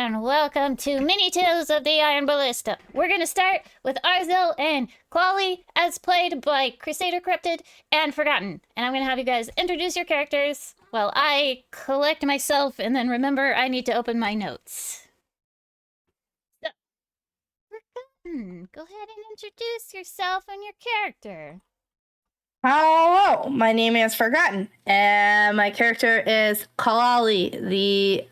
and welcome to Mini Tales of the Iron Ballista. We're gonna start with Arzhel and Clali, as played by CrusaderCorrupted and Forgotten. And I'm gonna have you guys introduce your characters while I collect myself and then remember I need to open my notes. So, Forgotten, go ahead and introduce yourself and your character. Hello, my name is Forgotten, and my character is Clali, the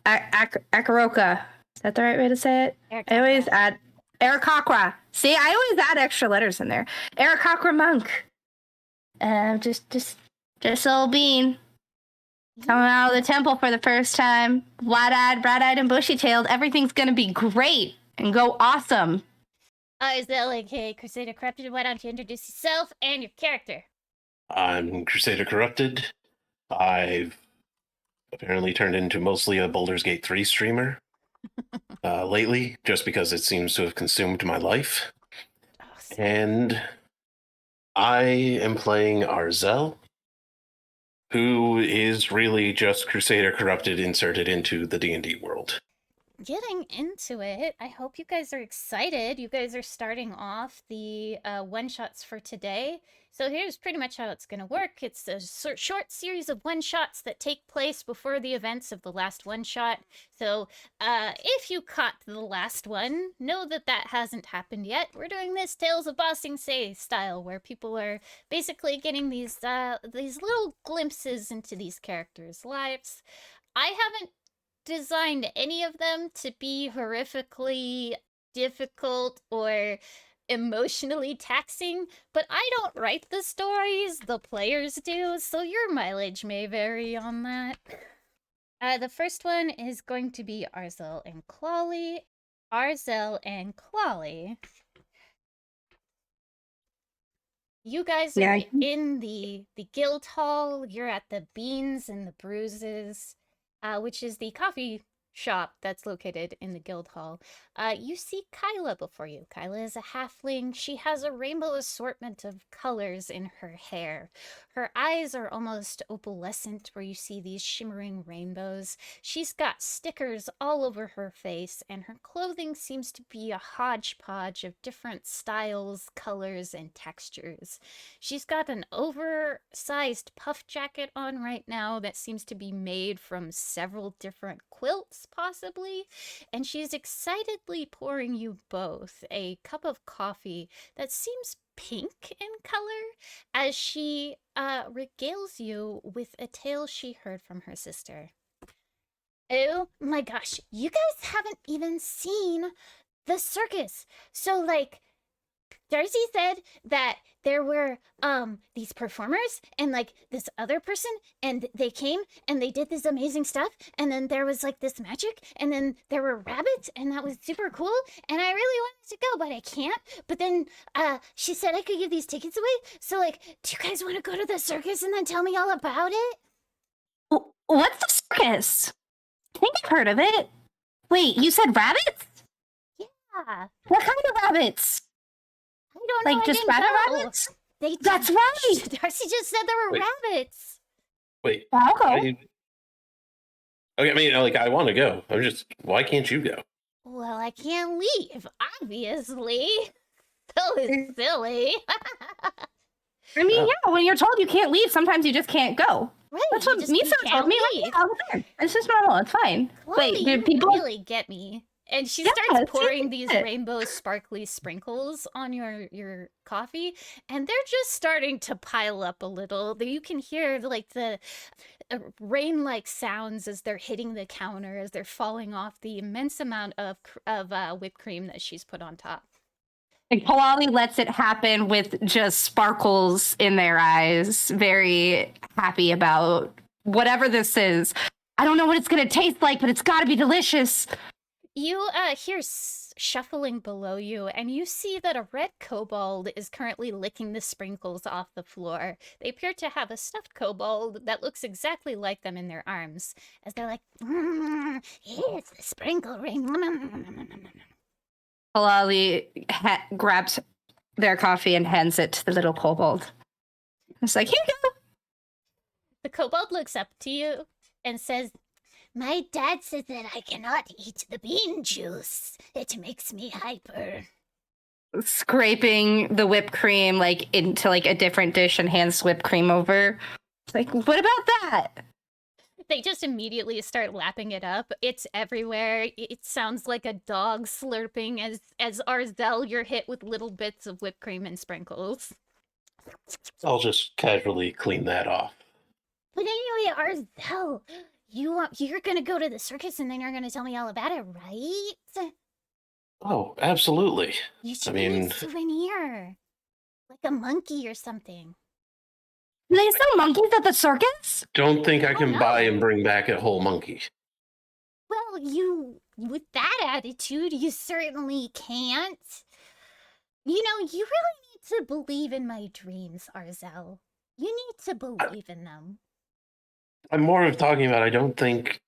Akaroka. Is that the right way to say it? I always add Arakakra. See, I always add extra letters in there. Arakakra monk. Just little bean coming out of the temple for the first time. Bright-eyed, and bushy-tailed. Everything's gonna be great and go awesome. Arzhel, aka CrusaderCorrupted, why don't you introduce yourself and your character? I'm CrusaderCorrupted. I've apparently turned into mostly a Baldur's Gate 3 streamer lately, just because it seems to have consumed my life. Awesome. And I am playing Arzhel, who is really just CrusaderCorrupted inserted into the D&D world. Getting into it, I hope you guys are excited. You guys are starting off the one-shots for today. So here's pretty much how it's going to work. It's a short series of one-shots that take place before the events of the last one-shot. So if you caught the last one, know that that hasn't happened yet. We're doing this Tales of Ba Sing Se style, where people are basically getting these little glimpses into these characters' lives. I haven't designed any of them to be horrifically difficult or emotionally taxing, but I don't write the stories, the players do, so your mileage may vary on that. The first one is going to be Arzhel and Clali. Arzhel and Clali. You guys are in the guild hall. You're at the Beans and the Bruises, which is the coffee shop that's located in the guild hall. You see Kyla before you. Kyla is a halfling. She has a rainbow assortment of colors in her hair. Her eyes are almost opalescent, where you see these shimmering rainbows. She's got stickers all over her face, and her clothing seems to be a hodgepodge of different styles, colors, and textures. She's got an oversized puff jacket on right now that seems to be made from several different quilts, possibly, and she's excitedly pouring you both a cup of coffee that seems pink in color as she regales you with a tale she heard from her sister. Oh my gosh, you guys haven't even seen the circus. So, like, Darcy said that there were these performers and like this other person, and they came and they did this amazing stuff, and then there was like this magic, and then there were rabbits, and that was super cool, and I really wanted to go, but I can't. But then she said I could give these tickets away. So, like, do you guys want to go to the circus and then tell me all about it? What's the circus? I think I've heard of it. Wait, you said rabbits? Yeah. What kind of rabbits? I don't know. Like just rabbits? That's right. Darcy just said there were rabbits. Wait. I'll go. I mean, like, I want to go. Why can't you go? Well, I can't leave, obviously. Silly. I mean, yeah, when you're told you can't leave, sometimes you just can't go. Right, that's what Misa told me. Like, yeah, okay. It's just normal. It's fine. Well, wait, did people really get me? And she starts pouring these rainbow sparkly sprinkles on your coffee, and they're just starting to pile up a little. You can hear like the rain-like sounds as they're hitting the counter, as they're falling off the immense amount of whipped cream that she's put on top. And Clali lets it happen with just sparkles in their eyes, very happy about whatever this is. I don't know what it's going to taste like, but it's got to be delicious. You hear shuffling below you, and you see that a red kobold is currently licking the sprinkles off the floor. They appear to have a stuffed kobold that looks exactly like them in their arms, as they're like, here's the sprinkle ring. Clali grabs their coffee and hands it to the little kobold. It's like, here you go. The kobold looks up to you and says, My dad says that I cannot eat the bean juice. It makes me hyper. Scraping the whipped cream like into like a different dish and hands whipped cream over. It's like, what about that? They just immediately start lapping it up. It's everywhere. It sounds like a dog slurping as Arzhel, you're hit with little bits of whipped cream and sprinkles. I'll just casually clean that off. But anyway, Arzhel, you're gonna go to the circus and then you're gonna tell me all about it, right? Oh, absolutely. You should get a souvenir. Like a monkey or something. Do they sell monkeys at the circus? Don't think I can buy and bring back a whole monkey. Well, with that attitude, you certainly can't. You know, you really need to believe in my dreams, Arzhel. You need to believe in them. I'm more of talking about I don't think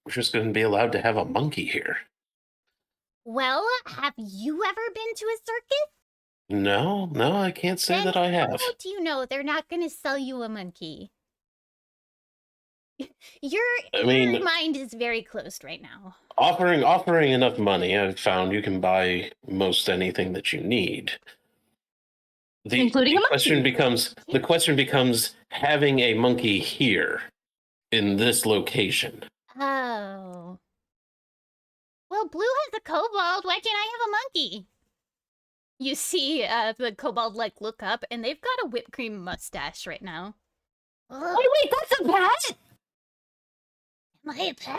we're just going to be allowed to have a monkey here. Well, have you ever been to a circus? No, I can't say Then that I have. how do you know they're not going to sell you a monkey? Your mind is very closed right now. Offering enough money, I've found you can buy most anything that you need. Including a monkey. The question becomes having a monkey here in this location. Oh. Well, Blue has a kobold. Why can't I have a monkey? You see the kobold like look up and they've got a whipped cream mustache right now. Wait, that's a pet? Am I a pet?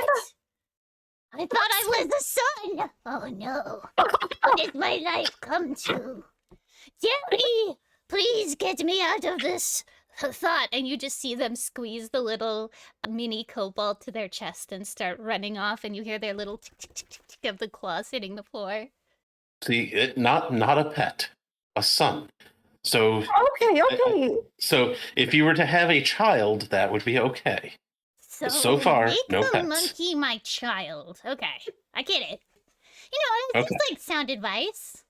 I thought I was the sun. Oh no. What did my life come to? Jerry, please get me out of this thought. And you just see them squeeze the little mini kobold to their chest and start running off. And you hear their little tick, tick, tick, tick, tick of the claws hitting the floor. See, not a pet, a son. So okay. So if you were to have a child, that would be okay. So far, make no the pets. monkey my child. Okay, I get it. You know, it's like sound advice.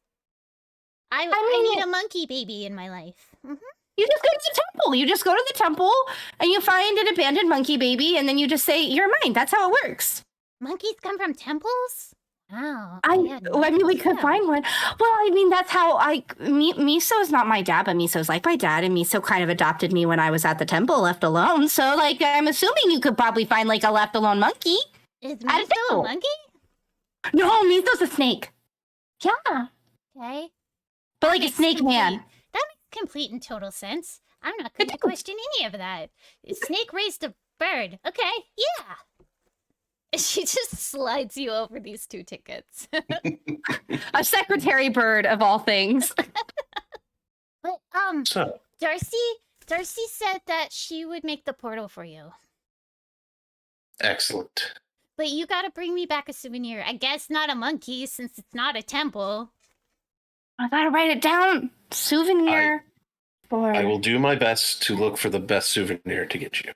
I need a monkey baby in my life. Mm-hmm. You just go to the temple. You just go to the temple and you find an abandoned monkey baby, and then you just say, "You're mine." That's how it works. Monkeys come from temples? Wow. I mean, we could find one. Well, I mean, that's how Miso's not my dad, but Miso's like my dad, and Miso kind of adopted me when I was at the temple, left alone. So, like, I'm assuming you could probably find, like, a left alone monkey. Is Miso a monkey? No, Miso's a snake. Yeah. Okay. But, like, a snake man. That makes complete and total sense. I'm not going to question any of that. Snake raised a bird. Okay, yeah. She just slides you over these 2 tickets. A secretary bird of all things. But Darcy said that she would make the portal for you. Excellent. But you gotta bring me back a souvenir. I guess not a monkey since it's not a temple. I gotta write it down. Souvenir. I will do my best to look for the best souvenir to get you.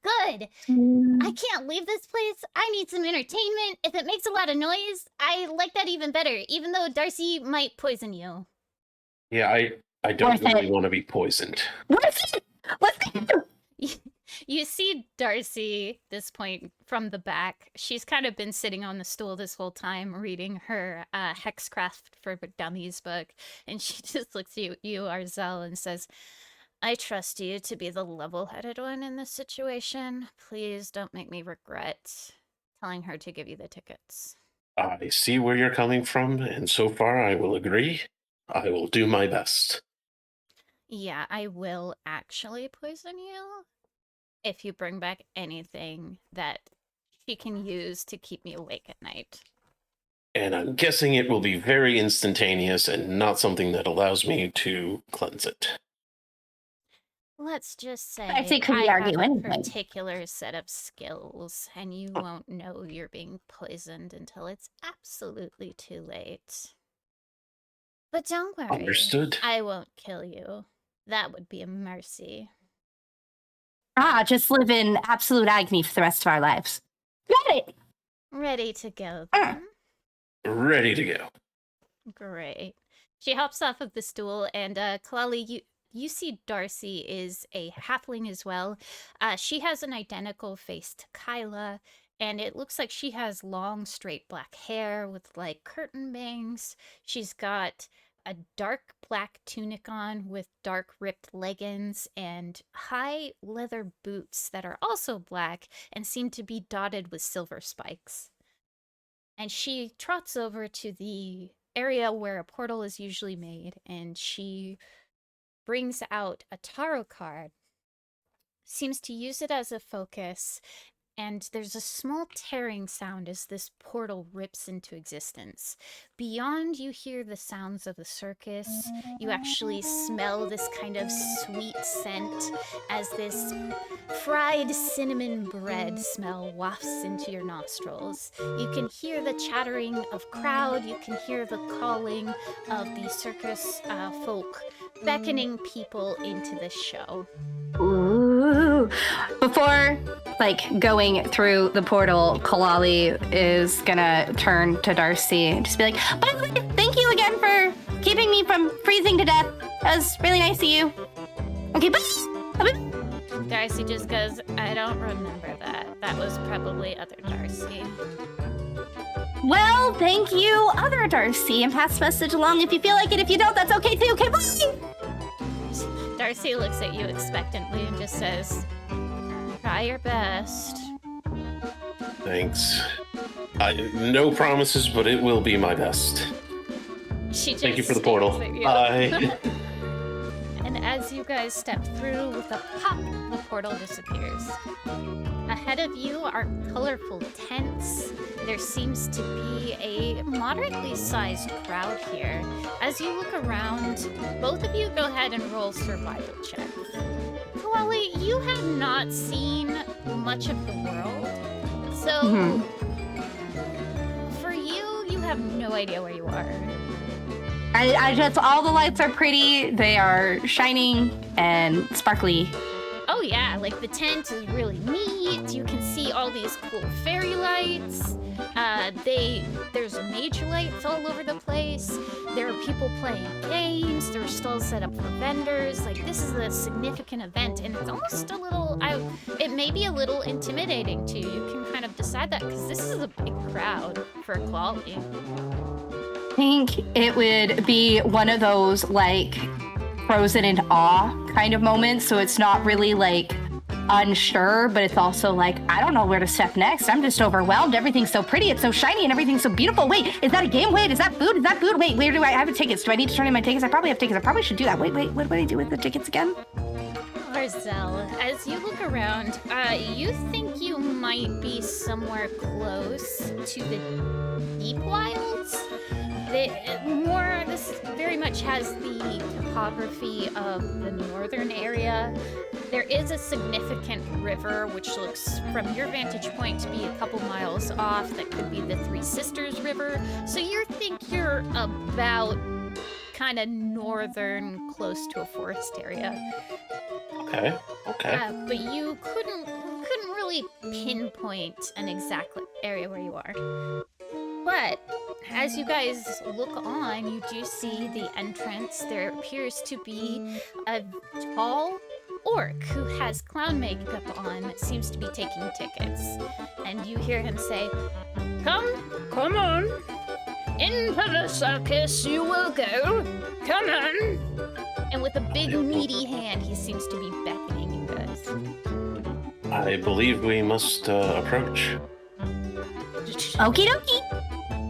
Good. I can't leave this place. I need some entertainment. If it makes a lot of noise, I like that even better, even though Darcy might poison you. Yeah, I don't really want to be poisoned. Let's go. You see Darcy, this point, from the back. She's kind of been sitting on the stool this whole time, reading her Hexcraft for Dummies book. And she just looks at you, Arzhel, and says, I trust you to be the level-headed one in this situation. Please don't make me regret telling her to give you the tickets. I see where you're coming from, and so far I will agree. I will do my best. Yeah, I will actually poison you if you bring back anything that she can use to keep me awake at night. And I'm guessing it will be very instantaneous and not something that allows me to cleanse it. Let's just say I have a particular set of skills, and you won't know you're being poisoned until it's absolutely too late. But don't worry. Understood. I won't kill you. That would be a mercy. Just live in absolute agony for the rest of our lives. Got it! Ready to go, then? Ready to go. Great. She hops off of the stool, and Clali, you see Darcy is a halfling as well. She has an identical face to Kyla, and it looks like she has long, straight black hair with like curtain bangs. She's got a dark black tunic on with dark ripped leggings and high leather boots that are also black and seem to be dotted with silver spikes. And she trots over to the area where a portal is usually made, and she brings out a tarot card, seems to use it as a focus, and there's a small tearing sound as this portal rips into existence. Beyond, you hear the sounds of the circus. You actually smell this kind of sweet scent as this fried cinnamon bread smell wafts into your nostrils. You can hear the chattering of crowd. You can hear the calling of the circus folk beckoning people into the show. Ooh. Before, like, going through the portal, Clali is gonna turn to Darcy and just be like, by the way, thank you again for keeping me from freezing to death. That was really nice of you. Okay, bye! Darcy just goes, I don't remember that. That was probably other Darcy. Well, thank you, other Darcy, and pass the message along if you feel like it. If you don't, that's okay too. Okay, bye! Darcy looks at you expectantly and just says, try your best. Thanks. No promises, but it will be my best. She just Thank you for the portal. Bye. And as you guys step through, with a pop, the portal disappears. Ahead of you are colorful tents. There seems to be a moderately sized crowd here. As you look around, both of you go ahead and roll survival check. Clali, you have not seen much of the world, so for you, you have no idea where you are. I just, all the lights are pretty. They are shining and sparkly. Oh yeah, like the tent is really neat. You can see all these cool fairy lights. There's major lights all over the place. There are people playing games. There are stalls set up for vendors. Like, this is a significant event, and it's almost a little, it may be a little intimidating to you. You can kind of decide that, because this is a big crowd for Clali. I think it would be one of those, like, frozen in awe kind of moments. So it's not really, like, unsure, but it's also like, I don't know where to step next. I'm just overwhelmed. Everything's so pretty. It's so shiny and everything's so beautiful. Wait, is that a game? Wait, is that food? Is that food? Wait, where do I have tickets? Do I need to turn in my tickets? I probably have tickets. I probably should do that. Wait, what do I do with the tickets again? Arzhel, as you look around, you think you might be somewhere close to the deep wilds. This very much has the topography of the northern area. There is a significant river, which looks, from your vantage point, to be a couple miles off. That could be the Three Sisters River. So you think you're about kind of northern, close to a forest area. Okay. But you couldn't really pinpoint an exact area where you are. But as you guys look on, you do see the entrance. There appears to be a tall orc who has clown makeup on that seems to be taking tickets. And you hear him say, Come on. Into the circus you will go. Come on. And with a big meaty hand, he seems to be beckoning you guys. I believe we must approach. Okie dokie.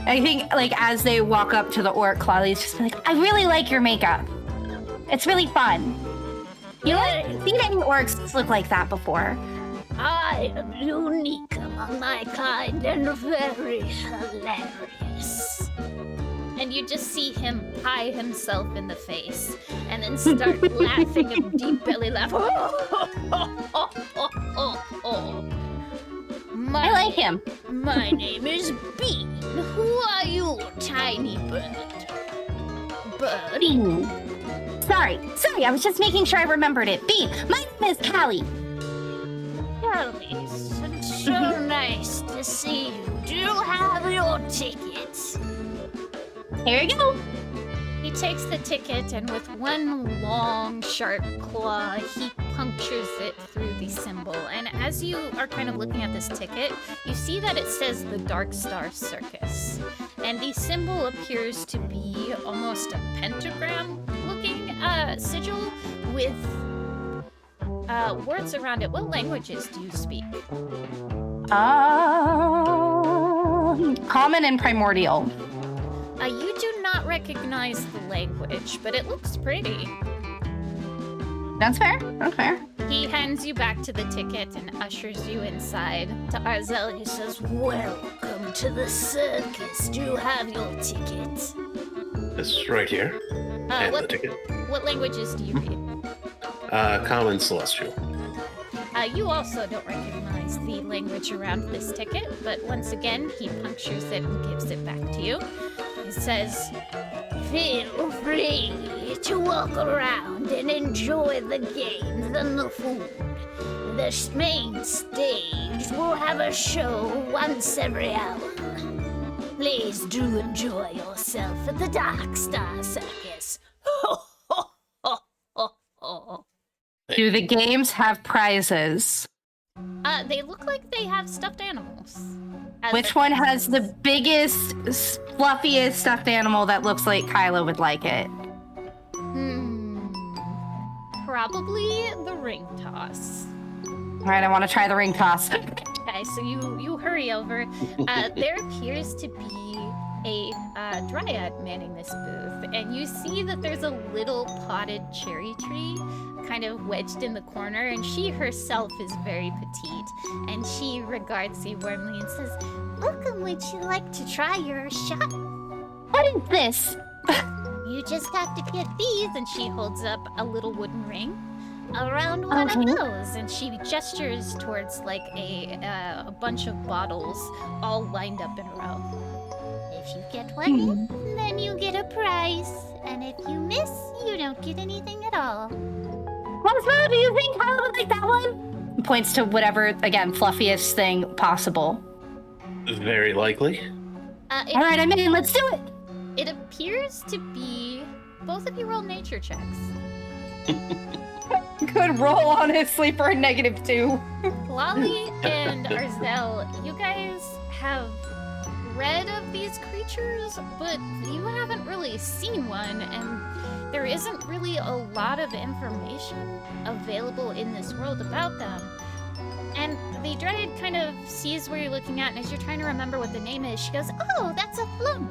I think, like, as they walk up to the orc, Claudia's just like, I really like your makeup. It's really fun. You know, I haven't seen any orcs look like that before. I am unique among my kind and very hilarious. And you just see him pie himself in the face and then start laughing a deep belly laugh. I like him. My name is Bean. Who are you, tiny bird? Bean. Sorry, I was just making sure I remembered it. Bean, my name is Callie. Callie, it's so nice to see you. Do you have your tickets? Here you go. He takes the ticket and with one long, sharp claw, he punctures it through the symbol. And as you are kind of looking at this ticket, you see that it says the Dark Star Circus. And the symbol appears to be almost a pentagram-looking sigil with words around it. What languages do you speak? Common and primordial. You do not recognize the language, but it looks pretty. That's fair. That's fair. He hands you back to the ticket and ushers you inside. To Arzhel, he says, "Welcome to the circus. Do you have your ticket?" It's right here. And the ticket. What languages do you read? Common Celestial. You also don't recognize the language around this ticket, but once again, he punctures it and gives it back to you. He says, "Feel free to walk around and enjoy the games and the food. The main stage will have a show once every hour. Please do enjoy yourself at the Dark Star Circus." Do the games have prizes? They look like they have stuffed animals. Which one has the biggest, fluffiest stuffed animal that looks like Kylo would like it? Probably the ring toss. All right, I want to try the ring toss. Okay, so you hurry over. There appears to be a dryad manning this booth, and you see that there's a little potted cherry tree kind of wedged in the corner, and she herself is very petite, and she regards you warmly and says, "Welcome, would you like to try your shot?" What is this? "You just have to get these," and she holds up a little wooden ring. "Around one of those," and she gestures towards like a bunch of bottles all lined up in a row. "If you get one, then you get a prize, and if you miss, you don't get anything at all." Cosmo, do you think Kylo would like that one? Points to whatever, again, fluffiest thing possible. Very likely. All right, I'm in. Let's do it. It appears to be... Both of you roll nature checks. Good roll, honestly, for a -2. Clali and Arzhel, you guys have read of these creatures, but you haven't really seen one, and there isn't really a lot of information available in this world about them. And the Dryad kind of sees where you're looking at, and as you're trying to remember what the name is, she goes, "Oh, that's a flump.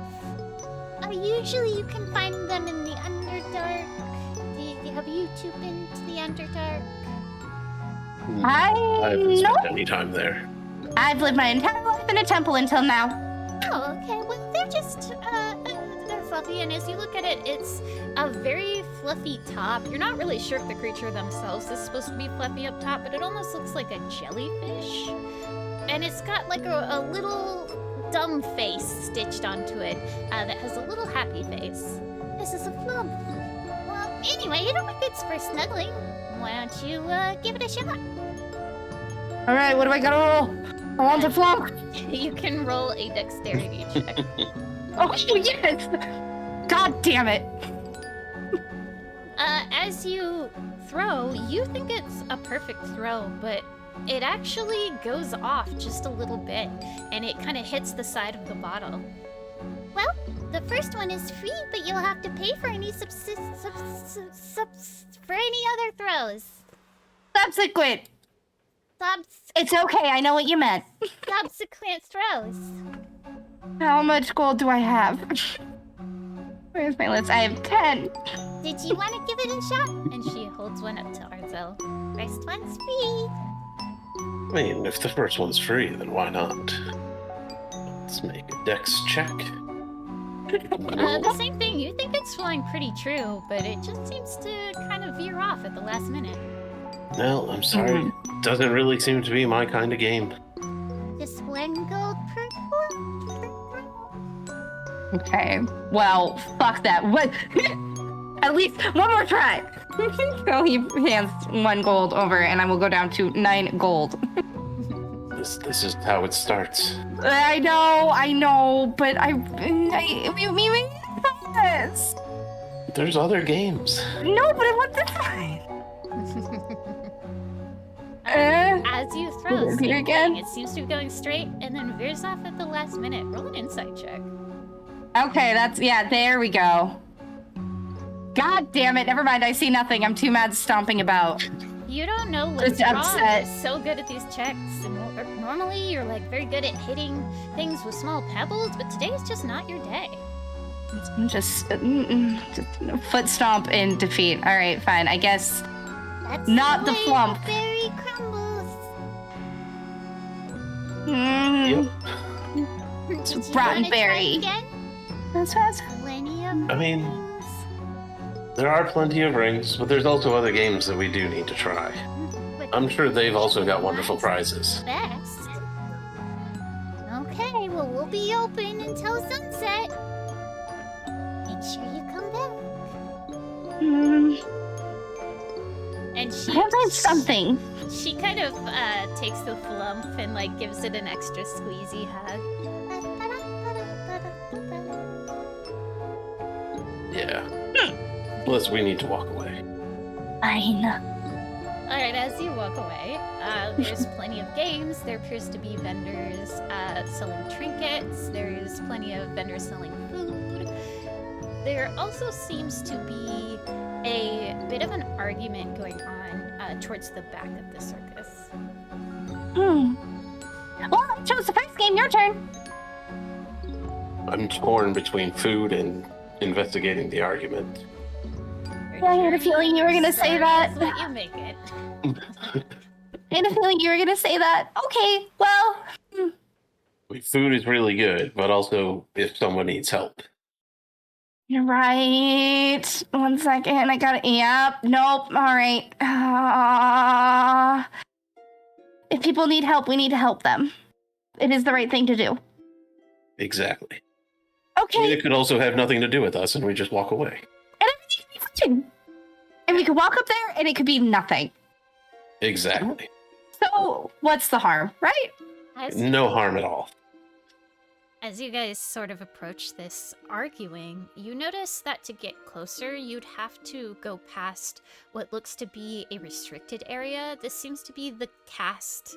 Usually you can find them in the Underdark. Have you two been to the Underdark?" I haven't spent any time there. I've lived my entire life in a temple until now. Oh, okay. Well, they're just, they're fluffy, and as you look at it, it's a very fluffy top. You're not really sure if the creature themselves is supposed to be fluffy up top, but it almost looks like a jellyfish. And it's got like a little dumb face stitched onto it that has a little happy face. "This is a flump. Well, anyway, it only fits for snuggling. Why don't you give it a shot?" All right, what do I gotta roll? I want to flunk. You can roll a dexterity check. Oh, yes! God damn it. As you throw, you think it's a perfect throw, but it actually goes off just a little bit, and it kind of hits the side of the bottle. "Well, the first one is free, but you'll have to pay for any for any other throws." Subsequent. It's okay, I know what you meant. Subsequent throws. How much gold do I have? Where's my list? I have 10. "Did you want to give it a shot?" And she holds one up to Arzhel. "First one's free." I mean, if the first one's free, then why not? Let's make a dex check. The same thing. You think it's flying pretty true, but it just seems to kind of veer off at the last minute. No, I'm sorry. Doesn't really seem to be my kind of game. "Just 1 gold per throw." Okay, well, fuck that. What? At least one more try. So he hands 1 gold over, and I will go down to 9 gold. This is how it starts. I know, but I yes. There's other games. No, but I want this one. As you throw Is it same here again? thing, it seems to be going straight and then veers off at the last minute. Roll an insight check. Okay, there we go. God damn it, never mind, I see nothing. I'm too mad stomping about. You don't know what's Just wrong. upset. You're so good at these checks. And normally you're like very good at hitting things with small pebbles, but today's just not your day. Just foot stomp in defeat. All right, fine. I guess That's not the way flump. berry crumbles. Yep. Did you rotten wanna berry. try again? That's fast. Plenty of I mean, things. there are plenty of rings, but there's also other games that we do need to try. But I'm sure they've also got wonderful mine's prizes. Best. Okay, well we'll be open until sunset. Make sure you come back. And I have like something. she kind of takes the flump and like gives it an extra squeezy hug. Yeah. Plus, we need to walk away. Fine. Alright, as you walk away, there's plenty of games. There appears to be vendors selling trinkets. There's plenty of vendors selling food. There also seems to be a bit of an argument going on towards the back of the circus. Well, I chose the first game. Your turn. I'm torn between food and investigating the argument. Yeah, I had a feeling you were gonna say that. That's what you make it. I had a feeling you were gonna say that. Okay, well. Food is really good, but also if someone needs help. You're right. 1 second. I got it. Yep. Nope. All right. If people need help, we need to help them. It is the right thing to do. Exactly. I mean, Okay. it could also have nothing to do with us, and we just walk away. And everything could be fine. And we could walk up there, and it could be nothing. Exactly. So what's the harm, right? No harm at all. As you guys sort of approach this arguing, you notice that to get closer, you'd have to go past what looks to be a restricted area. This seems to be the cast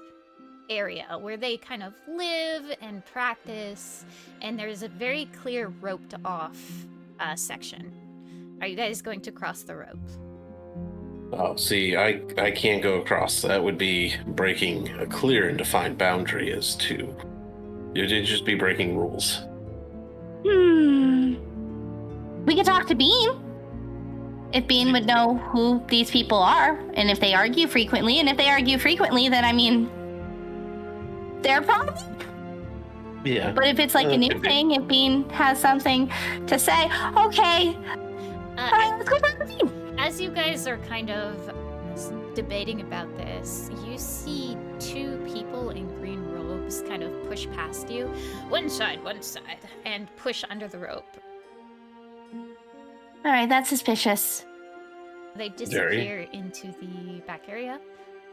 area where they kind of live and practice, and there's a very clear roped off section. Are you guys going to cross the rope? Oh, see, I can't go across. That would be breaking a clear and defined boundary as to... It'd just be breaking rules. We could talk to Bean. If Bean would know who these people are, and if they argue frequently, then I mean, they're problem. Yeah. But if it's like a new thing, if Bean has something to say, okay, all right, let's go talk to Bean. As you guys are kind of debating about this, you see two people in green robes kind of push past you. One side, and push under the rope. All right, that's suspicious. They disappear into the back area.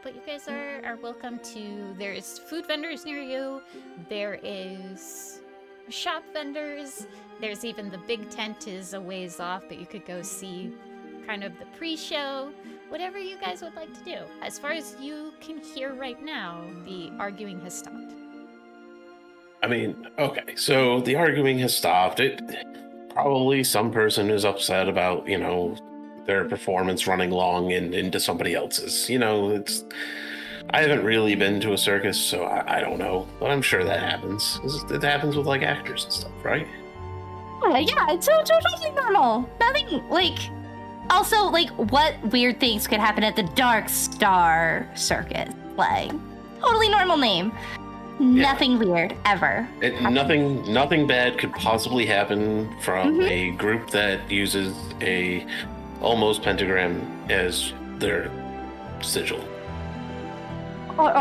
But you guys are welcome to... There's food vendors near you. There is shop vendors. There's even the big tent is a ways off, but you could go see kind of the pre-show. Whatever you guys would like to do. As far as you can hear right now, the arguing has stopped. I mean, okay, so the arguing has stopped. Probably some person is upset about, their performance running long and into somebody else's. I haven't really been to a circus, so I don't know. But I'm sure that happens. It happens with, actors and stuff, right? Yeah, it's totally normal. Nothing, Also, what weird things could happen at the Dark Star Circus? Totally normal name. Yeah. Nothing weird, ever. Nothing bad could possibly happen from a group that uses a almost pentagram as their sigil. Or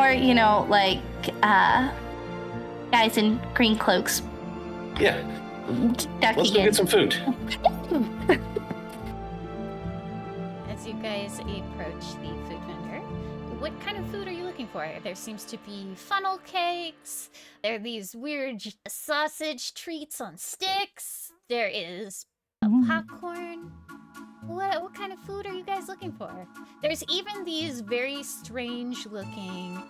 guys in green cloaks. Yeah. Let's go get some food. As you guys approach the food vendor, what kind of food are you looking for? There seems to be funnel cakes. There are these weird sausage treats on sticks. There is a popcorn. What kind of food are you guys looking for? There's even these very strange looking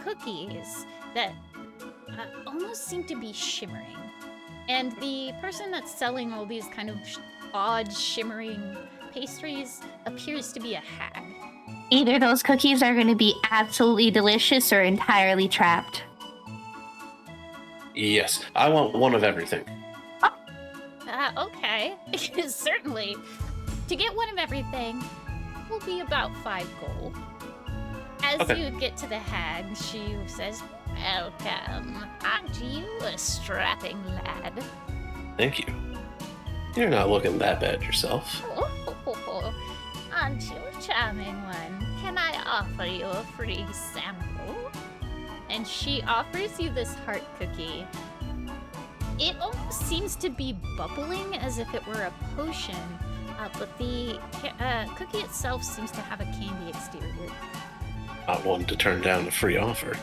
cookies that almost seem to be shimmering. And the person that's selling all these kind of odd shimmering pastries appears to be a hag. Either those cookies are going to be absolutely delicious or entirely trapped. Yes, I want one of everything. Okay. Certainly. To get one of everything will be about 5 gold. As you get to the hag, she says, "Welcome. Aren't you a strapping lad?" Thank you. You're not looking that bad yourself. Oh, aren't you a charming one? Can I offer you a free sample? And she offers you this heart cookie. It almost seems to be bubbling as if it were a potion, but the cookie itself seems to have a candy exterior. Not one to turn down a free offer.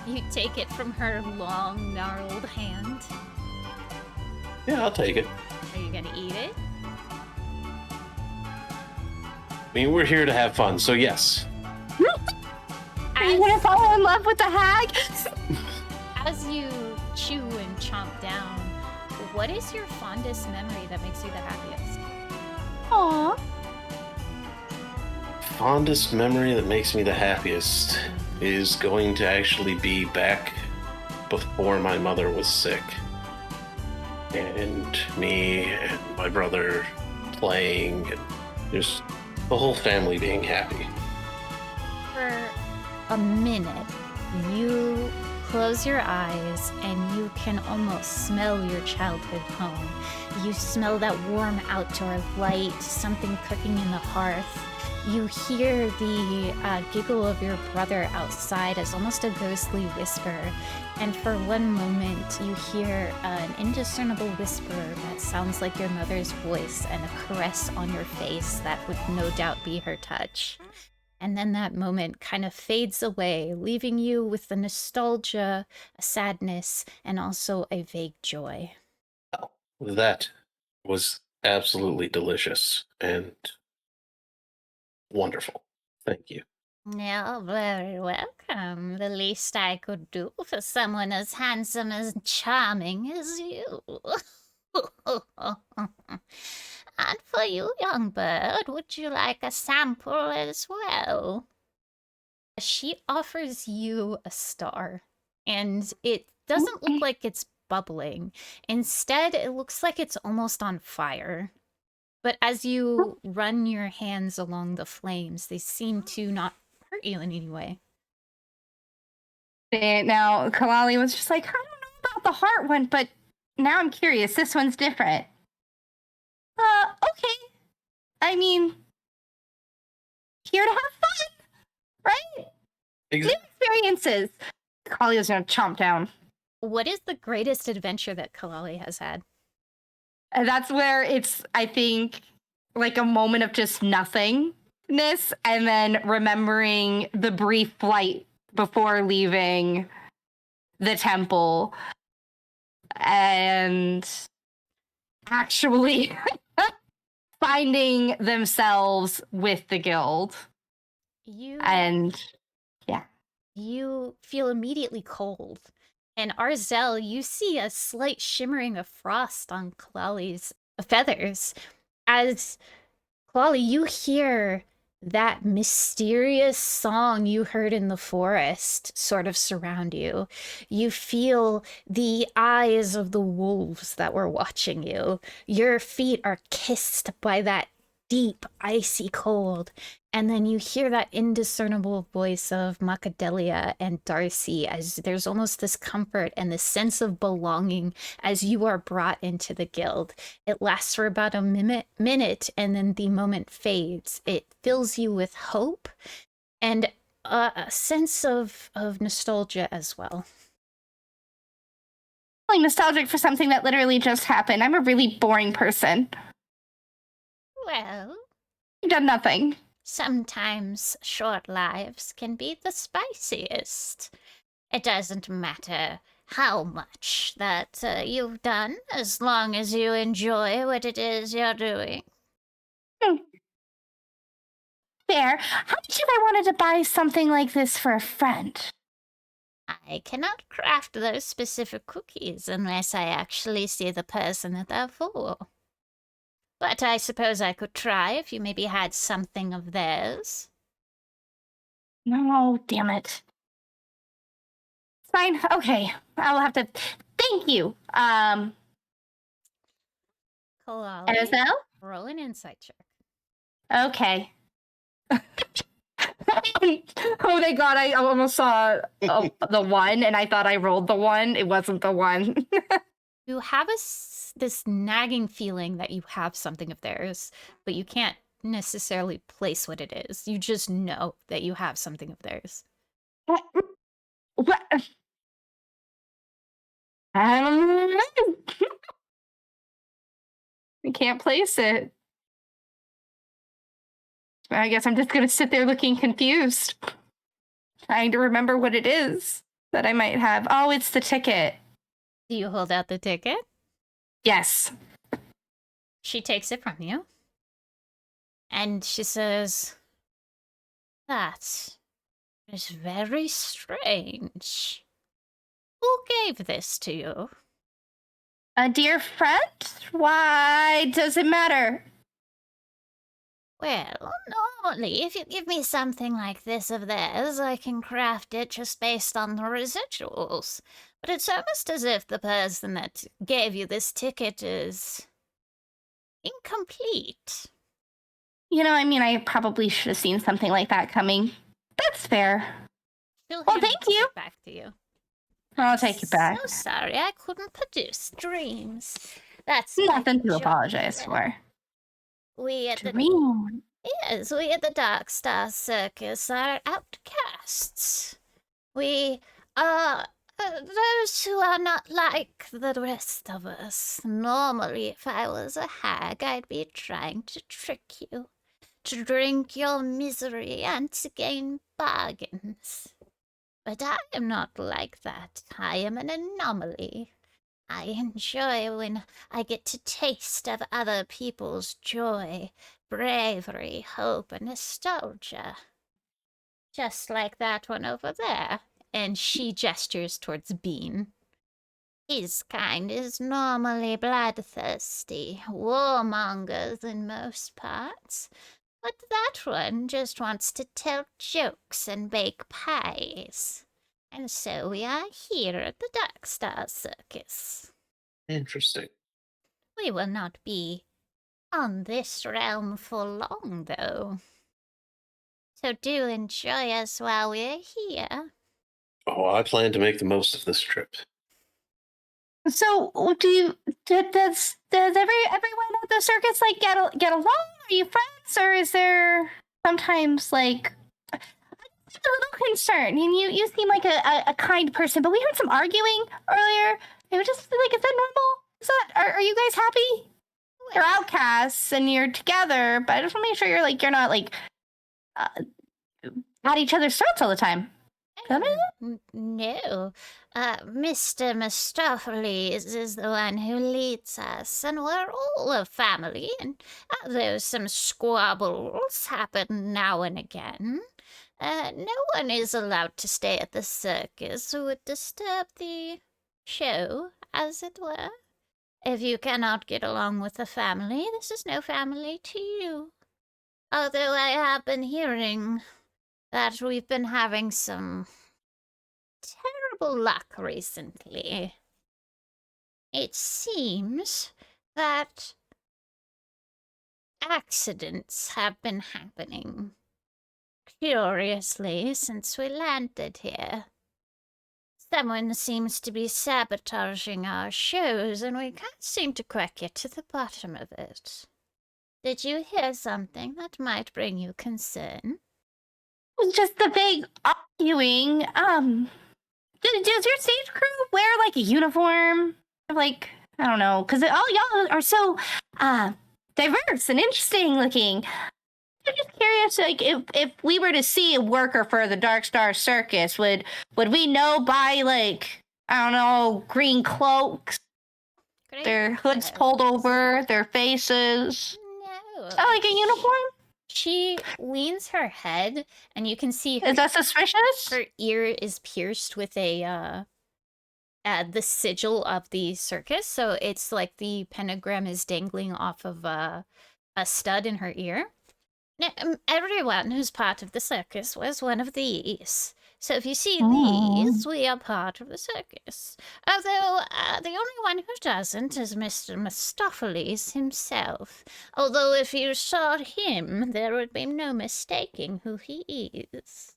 You take it from her long, gnarled hand. Yeah, I'll take it. Are you gonna eat it? I mean, we're here to have fun, so yes. Are you gonna fall in love with the hag? As you chew and chomp down, what is your fondest memory that makes you the happiest? Aww. Fondest memory that makes me the happiest is going to actually be back before my mother was sick. And me and my brother playing, and just the whole family being happy. For a minute, you close your eyes and you can almost smell your childhood home. You smell that warm outdoor light, something cooking in the hearth. You hear the giggle of your brother outside as almost a ghostly whisper. And for one moment, you hear an indiscernible whisper that sounds like your mother's voice and a caress on your face that would no doubt be her touch. And then that moment kind of fades away, leaving you with the nostalgia, a sadness, and also a vague joy. That was absolutely delicious and wonderful. Thank you. You're very welcome. The least I could do for someone as handsome and charming as you. And for you, young bird, would you like a sample as well? She offers you a star, and it doesn't look like it's bubbling. Instead, it looks like it's almost on fire. But as you run your hands along the flames, they seem to not hurt you in any way. Now, Clali was just like, I don't know about the heart one, but now I'm curious. This one's different. Okay. I mean, here to have fun, right? New experiences. Clali was gonna chomp down. What is the greatest adventure that Clali has had? And that's where it's, I think, like a moment of just nothingness, and then remembering the brief flight before leaving the temple, and actually finding themselves with the guild. You feel immediately cold. And Arzhel, you see a slight shimmering of frost on Clali's feathers. As Clali, you hear that mysterious song you heard in the forest sort of surround you. You feel the eyes of the wolves that were watching you. Your feet are kissed by that deep, icy cold. And then you hear that indiscernible voice of Macadelia and Darcy as there's almost this comfort and this sense of belonging as you are brought into the guild. It lasts for about a minute and then the moment fades. It fills you with hope and a sense of nostalgia as well. I'm feeling nostalgic for something that literally just happened. I'm a really boring person. Well, I've done nothing. Sometimes short lives can be the spiciest. It doesn't matter how much that you've done, as long as you enjoy what it is you're doing. Fair. How much if I wanted to buy something like this for a friend? I cannot craft those specific cookies unless I actually see the person that they're for. But I suppose I could try if you maybe had something of theirs. No, damn it. Fine. Okay. I'll have to. Thank you. Clali, Arzhel? roll an insight check. Okay. Oh my god, I almost saw the one and I thought I rolled the one. It wasn't the one. You have this nagging feeling that you have something of theirs, but you can't necessarily place what it is. You just know that you have something of theirs. What? I don't know. I can't place it. I guess I'm just gonna sit there looking confused, trying to remember what it is that I might have. Oh, it's the ticket. Do you hold out the ticket? Yes. She takes it from you. And she says, "That is very strange. Who gave this to you?" A dear friend? Why does it matter? Well, normally, if you give me something like this of theirs, I can craft it just based on the residuals. But it's almost as if the person that gave you this ticket is incomplete. You know, I mean, I probably should have seen something like that coming. That's fair. She'll Well, hand thank the you. ticket back to you. I'll take it back. So sorry I couldn't produce dreams. That's Nothing to job. apologize for. We at Dream. we at the Dark Star Circus are outcasts. We are those who are not like the rest of us. Normally, if I was a hag, I'd be trying to trick you, to drink your misery and to gain bargains. But I am not like that. I am an anomaly. I enjoy when I get to taste of other people's joy, bravery, hope, and nostalgia. Just like that one over there. And she gestures towards Bean. His kind is normally bloodthirsty, warmongers in most parts. But that one just wants to tell jokes and bake pies. And so we are here at the Dark Star Circus. Interesting. We will not be on this realm for long, though. So do enjoy us while we're here. Oh, I plan to make the most of this trip. So, does everyone at the circus like get along? Are you friends, or is there sometimes like I'm a little concerned? And you seem like a kind person, but we heard some arguing earlier. It was just like, is that normal? Is that are you guys happy? You're outcasts and you're together, but I just want to make sure you're not like at each other's throats all the time. No. Mr. Mistopheles is the one who leads us, and we're all a family, and although some squabbles happen now and again, no one is allowed to stay at the circus who would disturb the show, as it were. If you cannot get along with the family, this is no family to you. Although I have been hearing that we've been having some terrible luck recently. It seems that accidents have been happening, curiously, since we landed here. Someone seems to be sabotaging our shows, and we can't seem to quite get to the bottom of it. Did you hear something that might bring you concern? Just the vague arguing. Does your stage crew wear like a uniform? Like, I don't know, because all y'all are so diverse and interesting looking. I'm just curious, like, if we were to see a worker for the Dark Star Circus, would we know by, like, I don't know, green cloaks, their hoods pulled over, their faces? Oh, like a uniform? She leans her head, and you can see Is that suspicious? her ear is pierced with the sigil of the circus. So it's like the pentagram is dangling off of a stud in her ear. Now, everyone who's part of the circus wears one of these. So if you see these, we are part of the circus. Although the only one who doesn't is Mr. Mistopheles himself. Although if you saw him, there would be no mistaking who he is.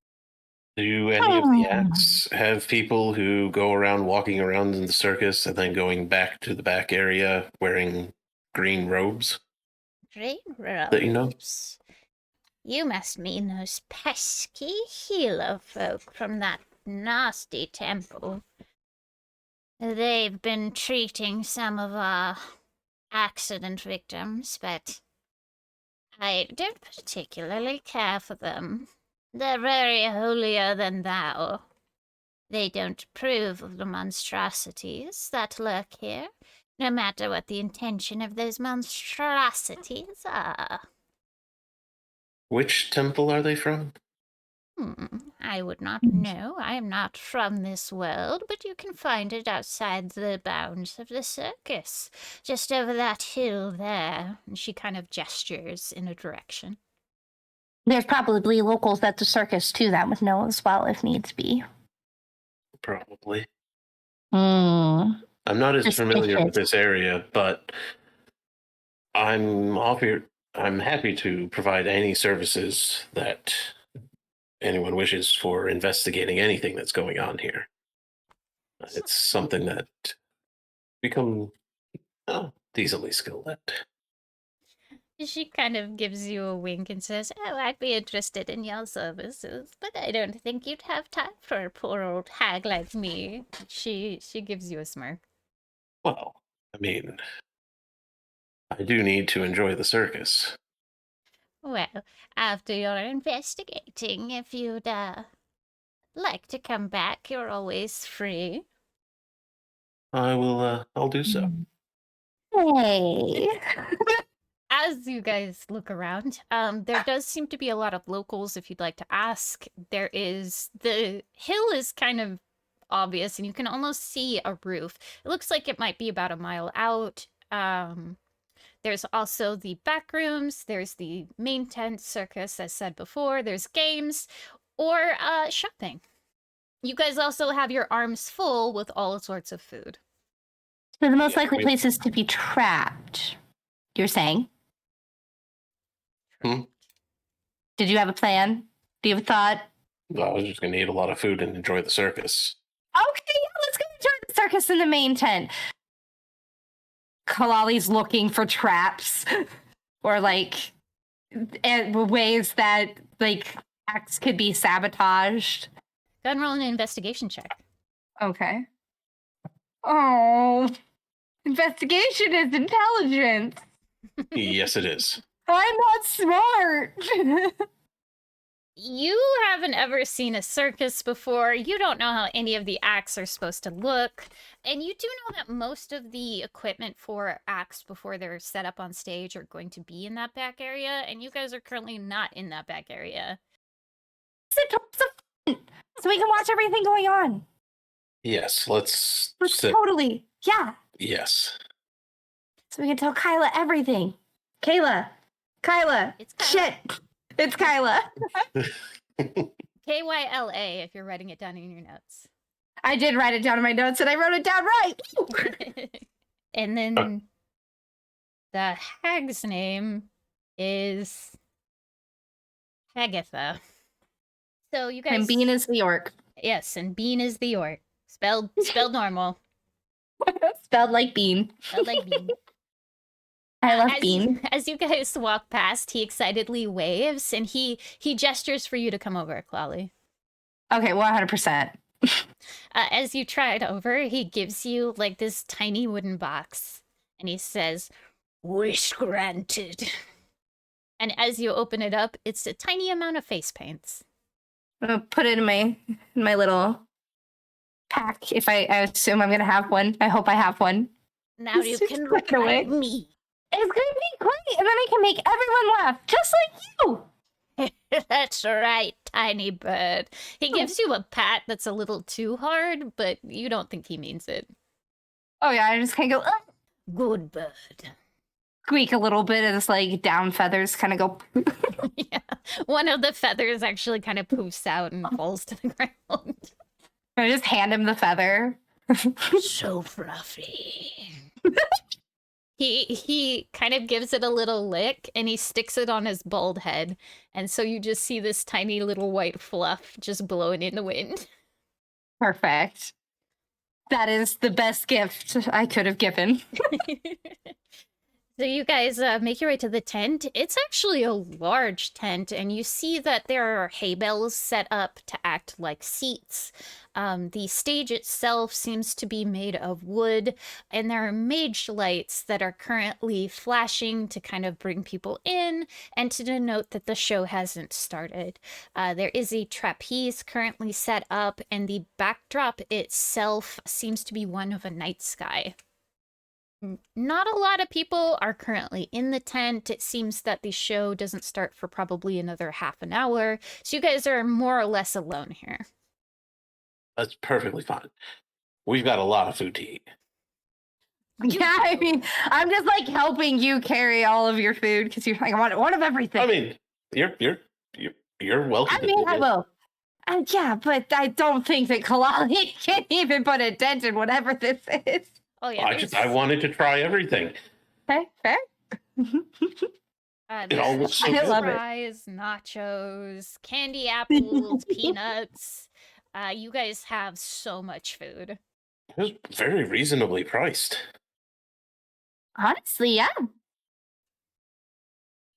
Do any of the acts have people who go around walking around in the circus and then going back to the back area wearing green robes? Green robes? That you know? You must mean those pesky healer folk from that nasty temple. They've been treating some of our accident victims, but I don't particularly care for them. They're very holier than thou. They don't approve of the monstrosities that lurk here, no matter what the intention of those monstrosities are. Which temple are they from? I would not know. I am not from this world, but you can find it outside the bounds of the circus, just over that hill there. And she kind of gestures in a direction. There's probably locals at the circus, too, that would know as well if needs be. Probably. I'm not as familiar with this area, but I'm happy to provide any services that anyone wishes for investigating anything that's going on here. It's something that become decently skilled at. She kind of gives you a wink and says, "Oh, I'd be interested in your services, but I don't think you'd have time for a poor old hag like me." She gives you a smirk. Well, I mean, I do need to enjoy the circus. Well, after your investigating, if you'd like to come back, you're always free. I'll do so. Hey. As you guys look around, there does seem to be a lot of locals if you'd like to ask. The hill is kind of obvious, and you can almost see a roof. It looks like it might be about a mile out. There's also the back rooms, there's the main tent circus, as said before, there's games, or shopping. You guys also have your arms full with all sorts of food. So the most likely places to be trapped, you're saying? Did you have a plan? Do you have a thought? Well, I was just going to eat a lot of food and enjoy the circus. Okay, yeah, let's go enjoy the circus in the main tent. Clali's looking for traps or like ways that like acts could be sabotaged. Go and roll an investigation check. Okay. Oh, investigation is intelligence. Yes, it is. I'm not smart. You haven't ever seen a circus before. You don't know how any of the acts are supposed to look. And you do know that most of the equipment for acts before they're set up on stage are going to be in that back area. And you guys are currently not in that back area. So we can watch everything going on. Yes, let's totally. Yeah. Yes. So we can tell Kyla everything. Kyla. It's Kyla. Shit. It's Kyla. Kyla, if you're writing it down in your notes. I did write it down in my notes, and I wrote it down right. And then the hag's name is Hagatha. So you guys. And Bean is the orc. Yes, and Bean is the orc. Spelled normal. Spelled like Bean. Spelled like Bean. I love Bean. As you guys walk past, he excitedly waves, and he gestures for you to come over, Clali. Okay, 100%. As you try it over, he gives you like this tiny wooden box, and he says, "Wish granted." And as you open it up, it's a tiny amount of face paints. I'm gonna put it in my little pack. If I assume I'm gonna have one. I hope I have one. Now you can look like me. It's gonna be great, and then I can make everyone laugh, just like you. That's right, tiny bird. He gives you a pat that's a little too hard, but you don't think he means it. Oh yeah, I just kind of go, ugh. Good bird. Squeak a little bit, and it's like down feathers kind of go. Yeah, one of the feathers actually kind of poofs out and falls to the ground. I just hand him the feather. So fluffy. He kind of gives it a little lick and he sticks it on his bald head. And so you just see this tiny little white fluff just blowing in the wind. Perfect. That is the best gift I could have given. So you guys make your way to the tent. It's actually a large tent, and you see that there are hay bales set up to act like seats. The stage itself seems to be made of wood, and there are mage lights that are currently flashing to kind of bring people in and to denote that the show hasn't started. There is a trapeze currently set up, and the backdrop itself seems to be one of a night sky. Not a lot of people are currently in the tent. It seems that the show doesn't start for probably another half an hour, so you guys are more or less alone here. That's perfectly fine. We've got a lot of food to eat. Yeah, I mean, I'm just like helping you carry all of your food because you're like, I want one of everything. I mean, you're welcome. I mean, I will. Yeah, but I don't think that Clali can even put a dent in whatever this is. Oh yeah, I wanted to try everything. Okay, fair. It all looks so good. Fries, nachos, candy apples, peanuts. You guys have so much food. It was very reasonably priced. Honestly, yeah.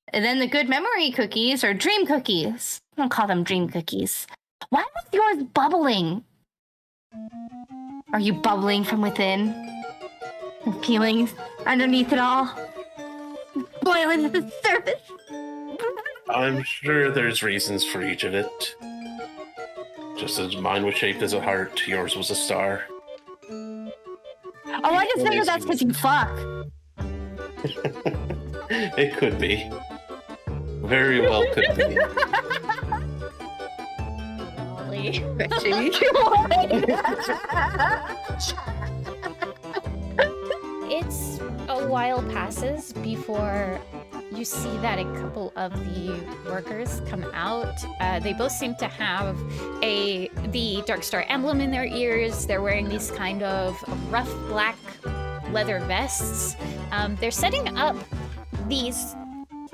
And then the good memory cookies or dream cookies. I don't call them dream cookies. Why was yours bubbling? Are you bubbling from within? And feelings underneath it all? Boiling at the surface? I'm sure there's reasons for each of it. Just as mine was shaped as a heart, yours was a star. Oh, I just figured that's because you fuck. It could be. Very well could be. It's a while passes before you see that a couple of the workers come out. They both seem to have the Dark Star emblem in their ears. They're wearing these kind of rough black leather vests. They're setting up these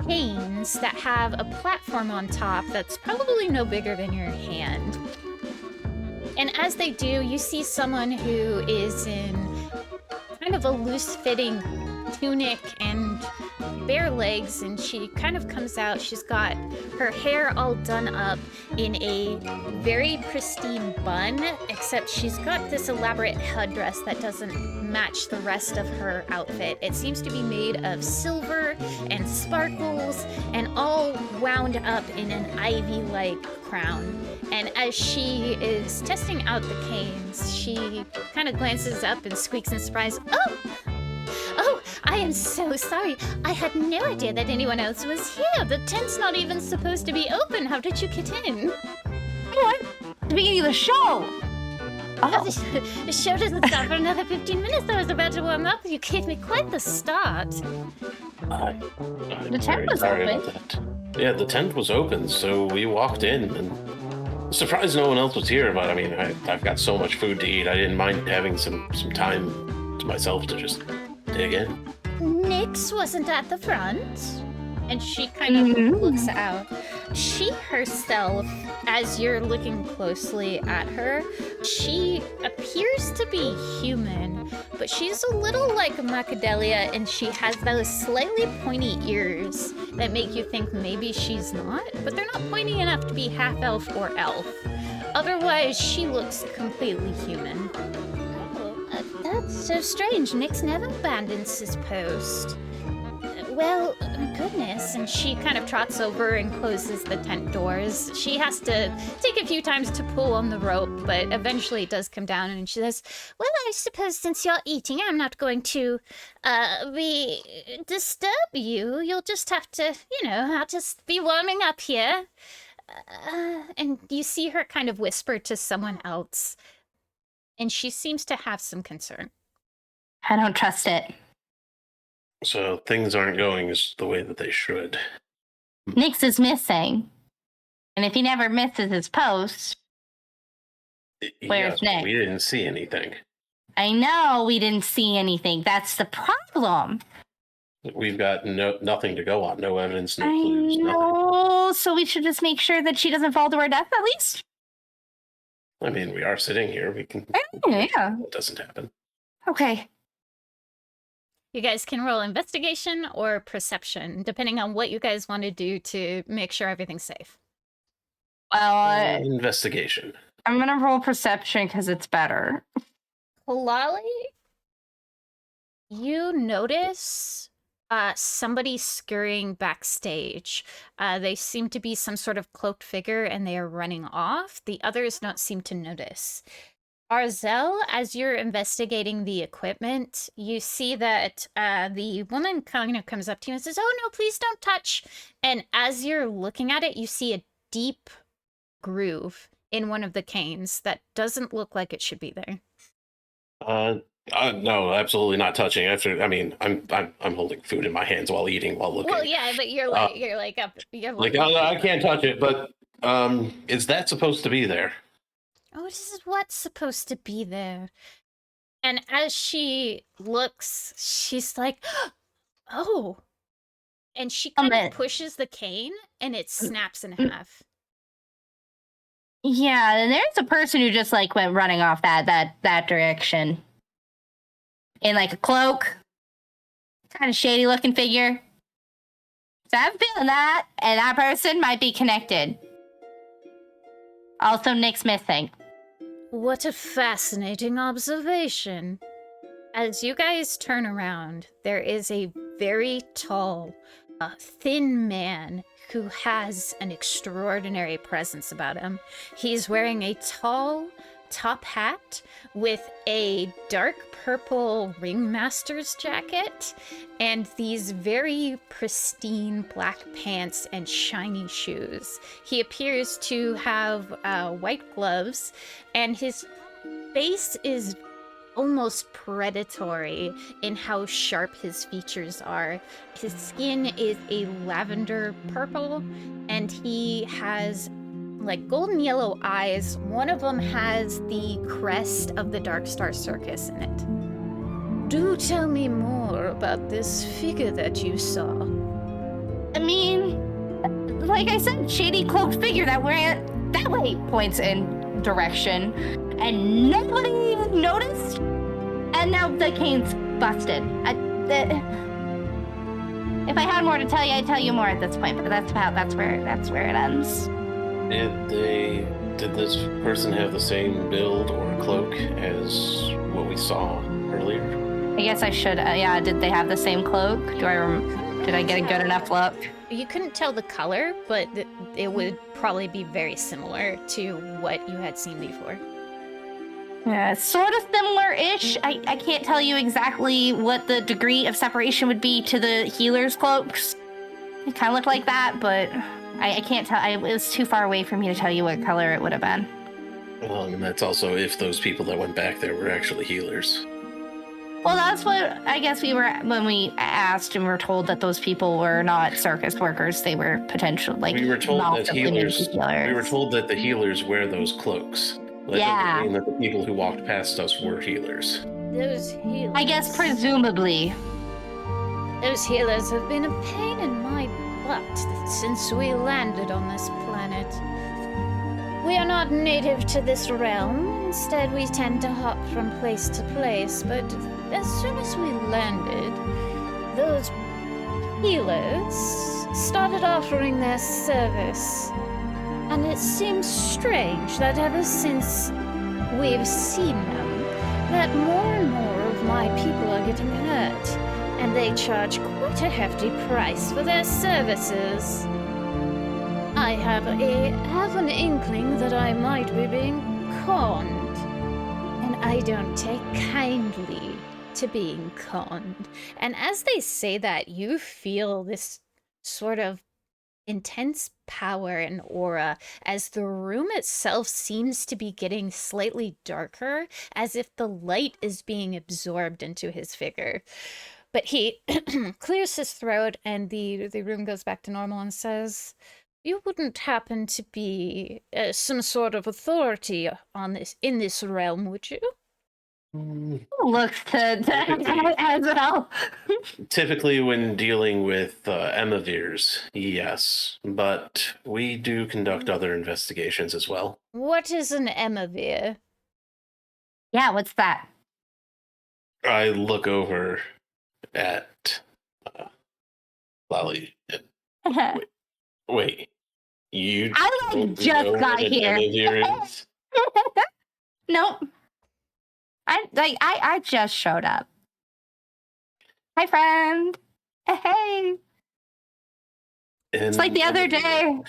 canes that have a platform on top that's probably no bigger than your hand. And as they do, you see someone who is in kind of a loose-fitting tunic and bare legs, and she kind of comes out. She's got her hair all done up in a very pristine bun, except she's got this elaborate headdress that doesn't match the rest of her outfit. It seems to be made of silver and sparkles and all wound up in an ivy-like crown. And as she is testing out the canes, she kind of glances up and squeaks in surprise, Oh, I am so sorry. I had no idea that anyone else was here. The tent's not even supposed to be open. How did you get in? What? The beginning of the show. Oh. The show doesn't start for another 15 minutes. I was about to warm up. You gave me quite the start. The tent was open. Yeah, the tent was open, so we walked in, and surprised no one else was here. But I mean, I've got so much food to eat. I didn't mind having some time to myself to just dig in. Nyx wasn't at the front. And she kind of looks out. She herself, as you're looking closely at her, she appears to be human, but she's a little like Macadelia, and she has those slightly pointy ears that make you think maybe she's not, but they're not pointy enough to be half-elf or elf. Otherwise, she looks completely human. That's so strange. Nyx never abandons his post. Well, goodness. And she kind of trots over and closes the tent doors. She has to take a few times to pull on the rope, but eventually it does come down, and she says, well, I suppose since you're eating, I'm not going to disturb you. You'll just have to, I'll just be warming up here. And you see her kind of whisper to someone else, and she seems to have some concern. I don't trust it. So things aren't going the way that they should. Nix is missing. And if he never misses his post, where's Nix? We didn't see anything. I know we didn't see anything. That's the problem. We've got nothing to go on. No evidence, no clues, nothing. So we should just make sure that she doesn't fall to her death at least? I mean, we are sitting here. We can... Yeah. It doesn't happen. Okay. You guys can roll investigation or perception, depending on what you guys want to do to make sure everything's safe. Well, investigation. I'm going to roll perception because it's better. Clali, you notice somebody scurrying backstage. They seem to be some sort of cloaked figure, and they are running off. The others don't seem to notice. Arzhel, as you're investigating the equipment, you see that the woman kind of comes up to you and says, oh, no, please don't touch. And as you're looking at it, you see a deep groove in one of the canes that doesn't look like it should be there. No, absolutely not touching. I'm holding food in my hands while eating, while looking. Well, yeah, but you're like I can't touch it, but is that supposed to be there? Oh, this is what's supposed to be there. And as she looks, she's like, oh. And she kind of pushes the cane, and it snaps in half. Yeah, and there's a person who just like went running off that direction. In like a cloak. Kind of shady looking figure. So I'm feeling that, and that person might be connected. Also, Nick's missing. What a fascinating observation. As you guys turn around, there is a very tall, thin man who has an extraordinary presence about him. He's wearing a tall top hat with a dark purple ringmaster's jacket and these very pristine black pants and shiny shoes. He appears to have white gloves, and his face is almost predatory in how sharp his features are. His skin is a lavender purple, and he has like golden yellow eyes. One of them has the crest of the Dark Star Circus in it. Do tell me more about this figure that you saw. I mean, like I said, shady cloaked figure that went that way, points in direction, and nobody noticed. And now the cane's busted. If I had more to tell you, I'd tell you more at this point. But that's where it ends. Did this person have the same build or cloak as what we saw earlier? I guess I should. Yeah, did they have the same cloak? Did I get a good enough look? You couldn't tell the color, but it would probably be very similar to what you had seen before. Yeah, sort of similar-ish. I can't tell you exactly what the degree of separation would be to the healer's cloaks. It kind of looked like that, but I can't tell. It was too far away for me to tell you what color it would have been. Well, and that's also if those people that went back there were actually healers. Well, that's what I guess we were when we asked and were told that those people were not circus workers. They were potential we were told that healers. We were told that the healers wear those cloaks. That doesn't mean that the people who walked past us were healers. Those healers. I guess presumably. Those healers have been a pain in my butt since we landed on this planet. We are not native to this realm. Instead, we tend to hop from place to place. But as soon as we landed, those healers started offering their service. And it seems strange that ever since we've seen them, that more and more of my people are getting hurt. and they charge quite a hefty price for their services. I have an inkling that I might be being conned, and I don't take kindly to being conned. And as they say that, you feel this sort of intense power and aura as the room itself seems to be getting slightly darker, as if the light is being absorbed into his figure. But he clears his throat, and the room goes back to normal and says, "You wouldn't happen to be some sort of authority on this in this realm, would you?" Looks to as well. Typically, when dealing with Emavirs, yes, but we do conduct other investigations as well. What is an Emavir? Yeah, what's that? I look over at Clali. Wait, you? I just got here. Nope. I just showed up. Hi, friend. Hey. It's like the other day.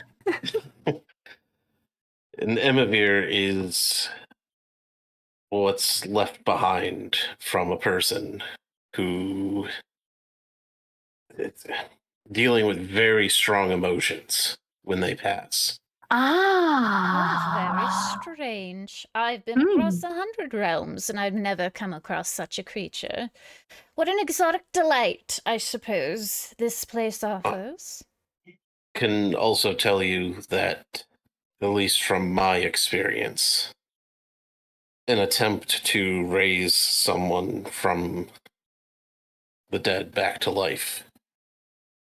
An Emavir is what's left behind from a person who is dealing with very strong emotions when they pass. That's very strange. I've been across 100 realms, and I've never come across such a creature. What an exotic delight, I suppose, this place offers. Can also tell you that, at least from my experience, an attempt to raise someone from the dead back to life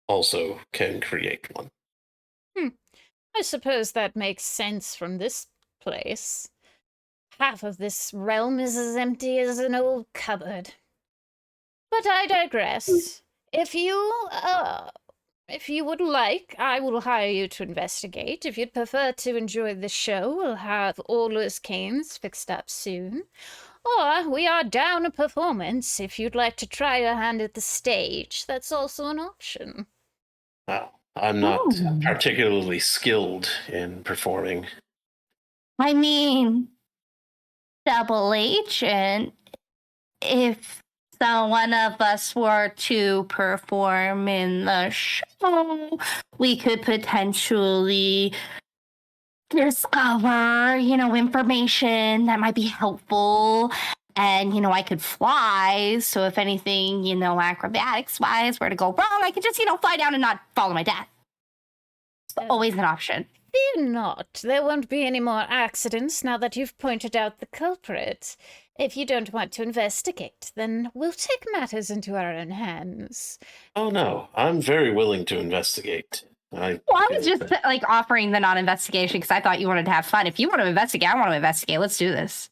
also can create one. I suppose that makes sense from this place. Half of this realm is as empty as an old cupboard. But I digress. If you would like, I will hire you to investigate. If you'd prefer to enjoy the show, we'll have all those canes fixed up soon. Or we are down a performance. If you'd like to try your hand at the stage, that's also an option. Wow. I'm not particularly skilled in performing. I mean, double agent, if one of us were to perform in the show, we could potentially discover, information that might be helpful. And, I could fly. So if anything, acrobatics-wise were to go wrong, I could just, fly down and not follow my death. It's always an option. Fear not. There won't be any more accidents now that you've pointed out the culprit. If you don't want to investigate, then we'll take matters into our own hands. Oh, no. I'm very willing to investigate. I was just, offering the non-investigation because I thought you wanted to have fun. If you want to investigate, I want to investigate. Let's do this.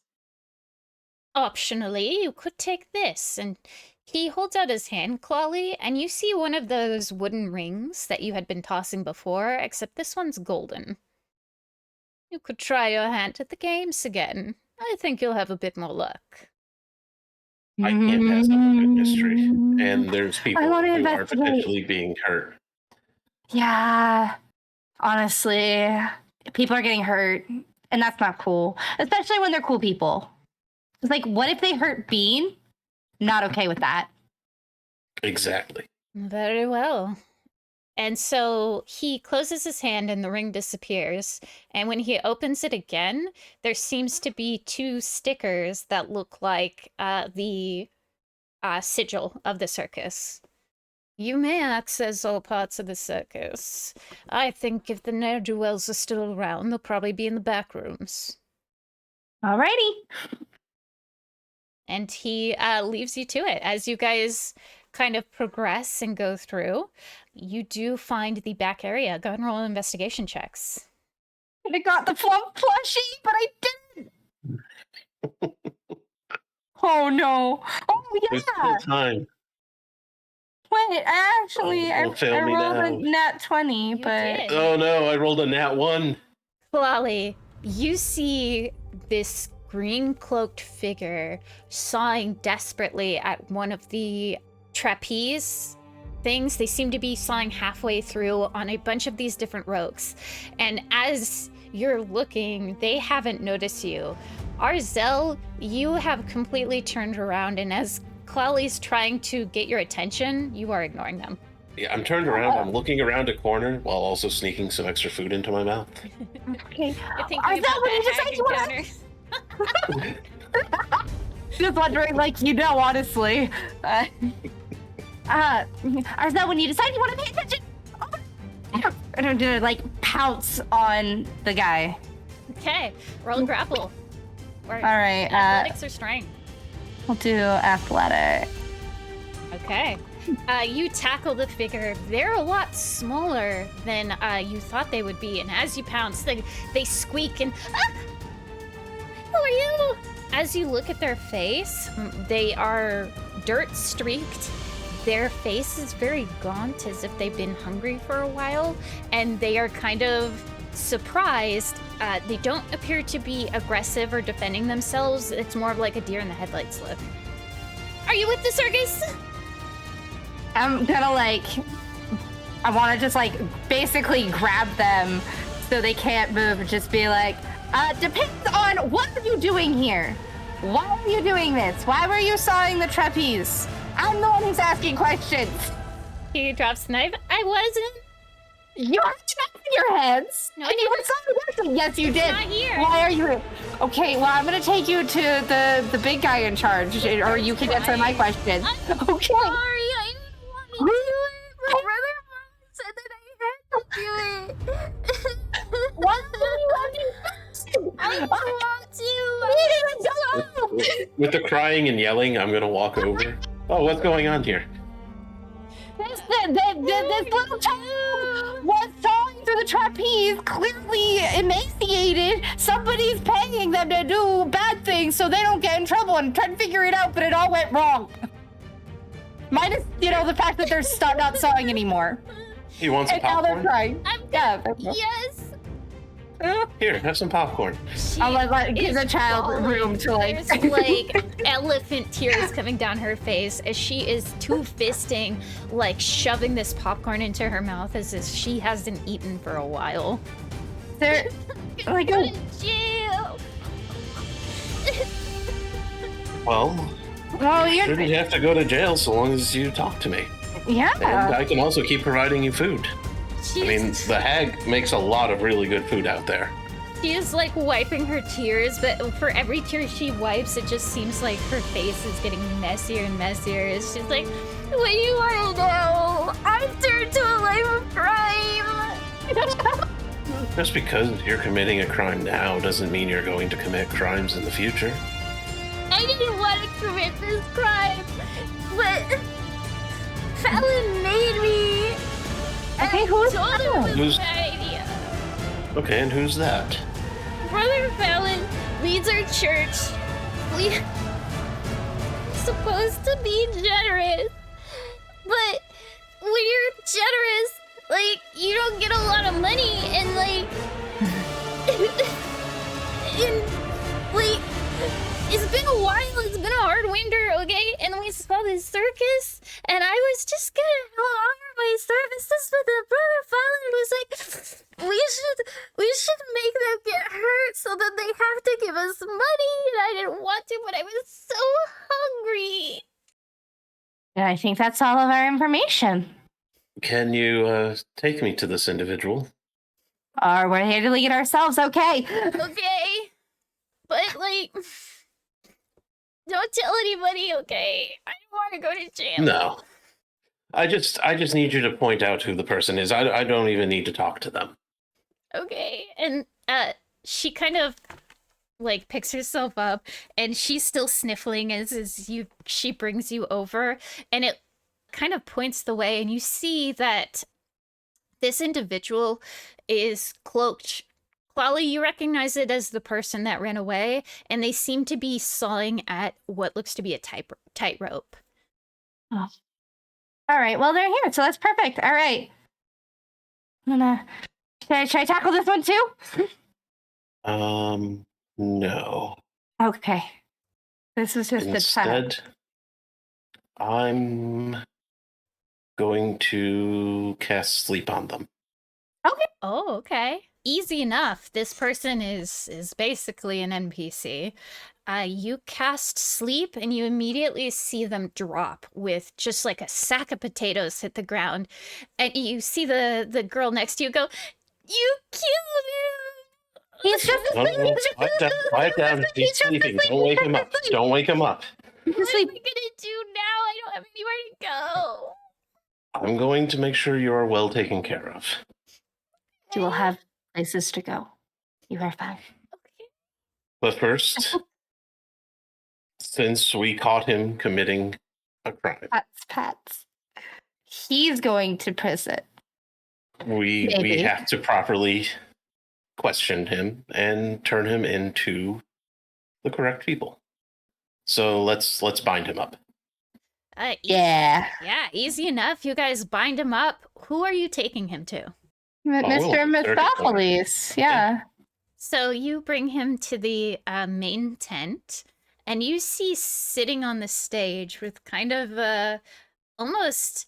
Optionally, you could take this, and he holds out his hand, Clali, and you see one of those wooden rings that you had been tossing before, except this one's golden. You could try your hand at the games again. I think you'll have a bit more luck. I can't pass up a good mystery, and there's people who are potentially being hurt. Yeah, honestly, people are getting hurt, and that's not cool, especially when they're cool people. It's like, what if they hurt Bean? Not okay with that. Exactly. Very well. And so he closes his hand and the ring disappears. And when he opens it again, there seems to be 2 stickers that look like the sigil of the circus. You may access all parts of the circus. I think if the ne'er-do-wells are still around, they'll probably be in the back rooms. Alrighty. And he leaves you to it. As you guys kind of progress and go through, you do find the back area. Go ahead and roll investigation checks. I got the flump plushie, but I didn't. Oh no! Oh yeah! It's full time. Wait, actually, I rolled a nat 20, but oh no, I rolled a nat 1. Clali, you see this green cloaked figure sawing desperately at one of the trapeze things. They seem to be sawing halfway through on a bunch of these different ropes. And as you're looking, they haven't noticed you. Arzhel, you have completely turned around, and as Clali's trying to get your attention, you are ignoring them. Yeah, I'm turned around. I'm looking around a corner while also sneaking some extra food into my mouth. Okay. Arzhel, when you decide you want to... Just wondering, like, honestly. Arzhel, when you decide you want to pay attention, I'm gonna like pounce on the guy. Okay, roll grapple. All right. Athletics or strength? We'll do athletic. Okay. You tackle the figure. They're a lot smaller than you thought they would be, and as you pounce, they squeak and who are you? As you look at their face, they are dirt streaked. Their face is very gaunt, as if they've been hungry for a while, and they are kind of surprised. They don't appear to be aggressive or defending themselves. It's more of like a deer in the headlights look. Are you with the circus? I'm gonna I want to just basically grab them so they can't move and just be like, depends on what are you doing here? Why are you doing this? Why were you sawing the trapeze? I'm the one who's asking questions. He drops the knife. I wasn't. You have knife in your hands. No, and you were sawing. Yes, you did. Not here. Why are you? Okay, well, I'm gonna take you to the big guy in charge, or you can answer my question. Okay. Sorry, I didn't want to do it. My brother said that I had to do it. What do you want I want to. With the crying and yelling, I'm gonna walk over. Oh, what's going on here? This little child was sawing through the trapeze, clearly emaciated. Somebody's paying them to do bad things so they don't get in trouble, and trying to figure it out, but it all went wrong. Minus, the fact that they're not sawing anymore. He wants some And now they're popcorn? crying. Yes. Here, have some popcorn. I'll give the child room to There's elephant tears coming down her face as she is two-fisting, shoving this popcorn into her mouth as if she hasn't eaten for a while. They're like, Go to jail. Well, you shouldn't have to go to jail so long as you talk to me. Yeah. And I can also keep providing you food. I mean, the hag makes a lot of really good food out there. She is wiping her tears, but for every tear she wipes, it just seems like her face is getting messier and messier. She's like, what do you want to know? I've turned to a life of crime. Just because you're committing a crime now doesn't mean you're going to commit crimes in the future. I didn't want to commit this crime, but Fallon made me. Okay, who's told him it was a bad idea. Okay, and who's that? Brother Fallon leads our church. We're supposed to be generous, but when you're generous, you don't get a lot of money, and it's been a while. It's been a hard winter, okay? And we saw this circus, and I was just gonna offer my services, but the brother Fallon was like, we should make them get hurt so that they have to give us money, and I didn't want to, but I was so hungry. And I think that's all of our information. Can you take me to this individual? Or we're handling it ourselves, okay? Okay. But, don't tell anybody, okay? I don't want to go to jail. No. I just need you to point out who the person is. I don't even need to talk to them. Okay. And she kind of picks herself up, and she's still sniffling as she brings you over, and it kind of points the way, and you see that this individual is cloaked. Clali, you recognize it as the person that ran away, and they seem to be sawing at what looks to be a tightrope. Oh. All right, well, they're here, so that's perfect. All right. Should I tackle this one too? No. Okay. This was just a Instead, I'm going to cast sleep on them. Okay. Oh, okay. Easy enough. This person is basically an NPC. You cast sleep and you immediately see them drop with just like a sack of potatoes hit the ground. And you see the girl next to you go, "You killed him!" He's just asleep. Quiet down. He's sleeping. Don't wake him up. Don't wake him up. What am I gonna do now? I don't have anywhere to go. I'm going to make sure you are well taken care of. You will have places to go. You are fine. Okay. But first, since we caught him committing a crime, Pats. He's going to prison. we have to properly question him and turn him into the correct people. So let's bind him up. Yeah, easy enough. You guys bind him up. Who are you taking him to? Mr. Mistopheles. Yeah. So you bring him to the main tent, and you see sitting on the stage with kind of a almost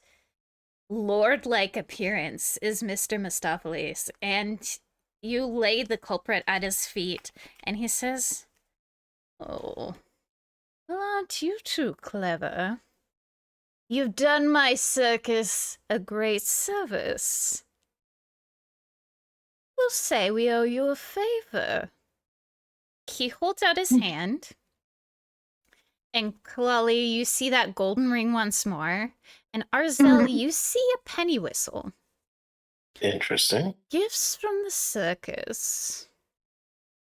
lord-like appearance is Mr. Mistopheles, and you lay the culprit at his feet, and he says, "Oh, well, aren't you too clever? You've done my circus a great service. We'll say we owe you a favor." He holds out his hand, and Clali, you see that golden ring once more, and Arzhel, you see a penny whistle. Interesting. Gifts from the circus.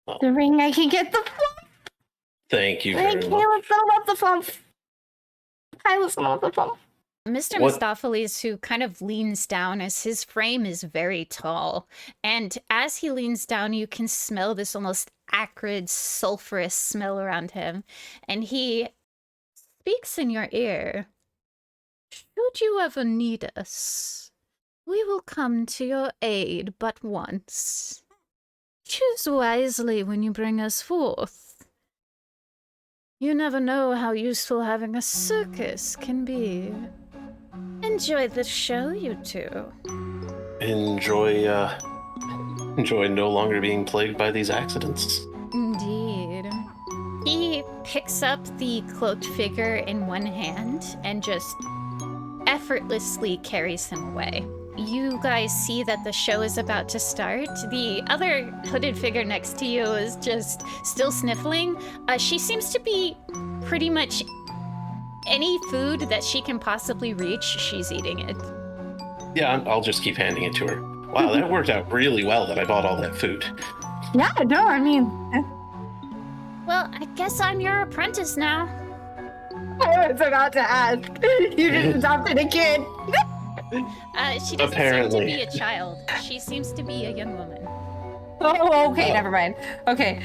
Oh, The ring, I can get the flump. thank you very much. I love the flump. I love the flump. Mr. Mistopheles, who kind of leans down as his frame is very tall, and as he leans down, you can smell this almost acrid, sulfurous smell around him, and he speaks in your ear. "Should you ever need us, we will come to your aid but once. Choose wisely when you bring us forth. You never know how useful having a circus can be. Enjoy the show, you two." Enjoy no longer being plagued by these accidents. Indeed. He picks up the cloaked figure in one hand and just effortlessly carries him away. You guys see that the show is about to start. The other hooded figure next to you is just still sniffling. She seems to be pretty much any food that she can possibly reach, she's eating it. Yeah, I'll just keep handing it to her. Wow, that worked out really well that I bought all that food. Yeah, no, I mean... Well, I guess I'm your apprentice now. I was about to ask. You just adopted a kid. She doesn't seem to be a child. She seems to be a young woman. Oh, okay, never mind. Okay.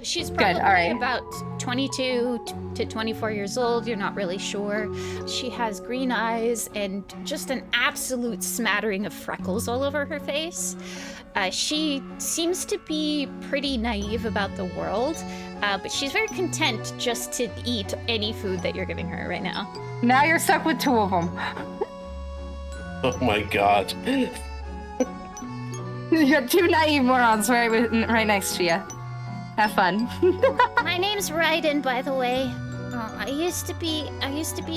She's probably about 22 to 24 years old. You're not really sure. She has green eyes and just an absolute smattering of freckles all over her face. She seems to be pretty naive about the world, but she's very content just to eat any food that you're giving her right now. Now you're stuck with two of them. Oh my god. You got two naive morons right next to you. Have fun. My name's Raiden, by the way. I used to be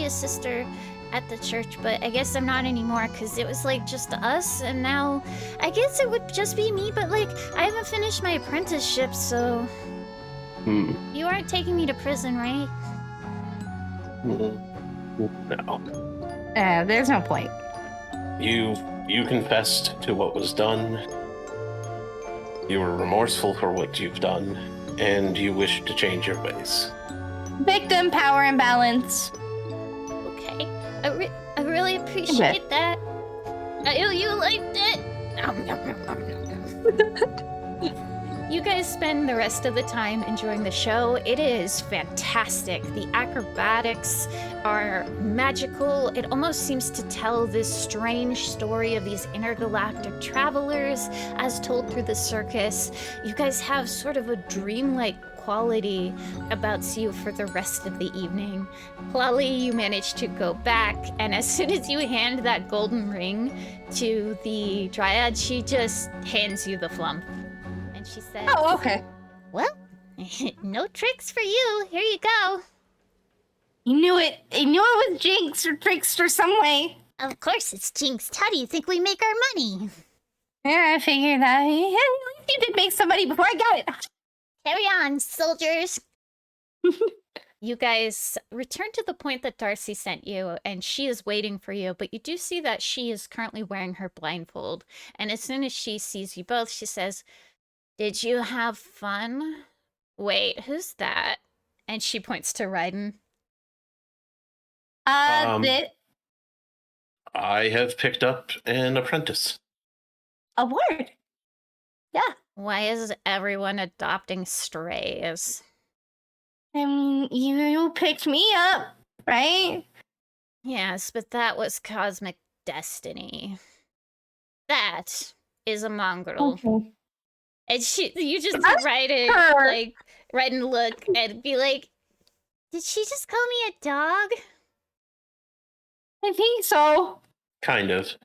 a sister at the church, but I guess I'm not anymore because it was like just us, and now I guess it would just be me. But like, I haven't finished my apprenticeship, so you aren't taking me to prison, right? No. There's no point. You confessed to what was done. You were remorseful for what you've done, and you wish to change your ways. Victim power imbalance. Okay, I really appreciate that. You liked it. You guys spend the rest of the time enjoying the show. It is fantastic. The acrobatics are magical. It almost seems to tell this strange story of these intergalactic travelers as told through the circus. You guys have sort of a dreamlike quality about you for the rest of the evening. Clali, you manage to go back, and as soon as you hand that golden ring to the dryad, she just hands you the flump. And she says, Oh, okay. well, no tricks for you. Here you go. You knew it. I knew it was Jinx or Trickster some way. Of course it's Jinx. How do you think we make our money? Yeah, I figured that. You did make some money before I got it. Carry on, soldiers. You guys return to the point that Darcy sent you, and she is waiting for you, but you do see that she is currently wearing her blindfold. And as soon as she sees you both, she says, did you have fun? Wait, who's that? And she points to Raiden. I have picked up an apprentice. A word. Yeah. Why is everyone adopting strays? I mean, you picked me up, right? Yes, but that was cosmic destiny. That is a mongrel. Okay. And you just right and look and be like, did she just call me a dog? I think so. Kind of.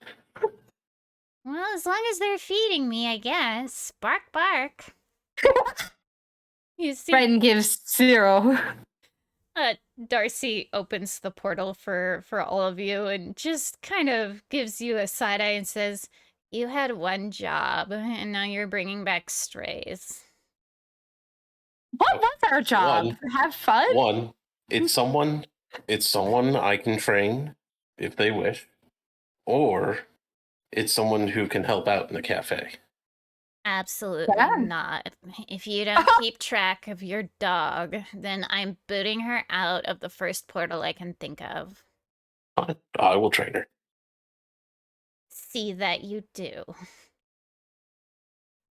Well, as long as they're feeding me, I guess. Bark, bark. You see, Raiden gives 0. Darcy opens the portal for all of you and just kind of gives you a side eye and says, you had one job, and now you're bringing back strays. What was our job? Have fun? One, it's someone I can train if they wish, or it's someone who can help out in the cafe. Absolutely not. If you don't keep track of your dog, then I'm booting her out of the first portal I can think of. I will train her. See that you do.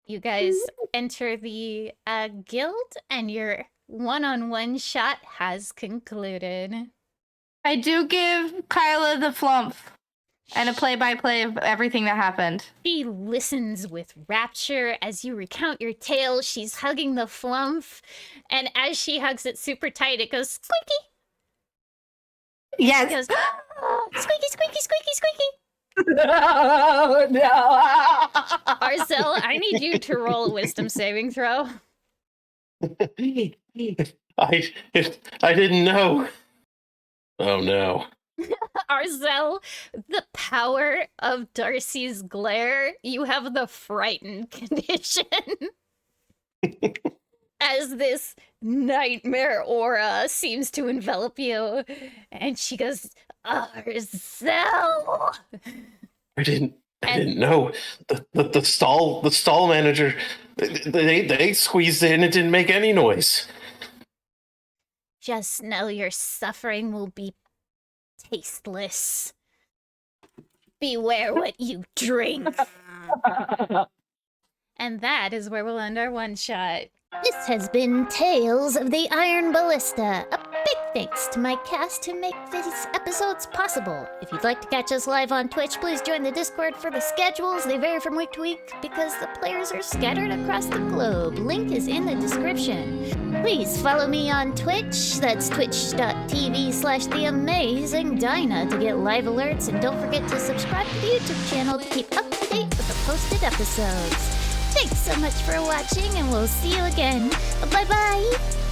You guys enter the guild, and your one-on-one shot has concluded. I do give Kyla the flump and a play-by-play of everything that happened. She listens with rapture as you recount your tale. She's hugging the flump, and as she hugs it super tight, it goes squeaky. Yes. It goes squeaky, squeaky, squeaky, squeaky. Oh, no. Arzhel, I need you to roll a wisdom saving throw. I didn't know. Oh no. Arzhel, the power of Darcy's glare, you have the frightened condition. As this nightmare aura seems to envelop you. And she goes, Arzhel! I didn't know. The stall manager, they squeezed in and it didn't make any noise. Just know your suffering will be tasteless. Beware what you drink. And that is where we'll end our one-shot. This has been Tales of the Iron Ballista. A big thanks to my cast who make these episodes possible. If you'd like to catch us live on Twitch, please join the Discord for the schedules. They vary from week to week because the players are scattered across the globe. Link is in the description. Please follow me on Twitch. That's twitch.tv/theamazingdina to get live alerts. And don't forget to subscribe to the YouTube channel to keep up to date with the posted episodes. Thanks so much for watching, and we'll see you again. Bye-bye!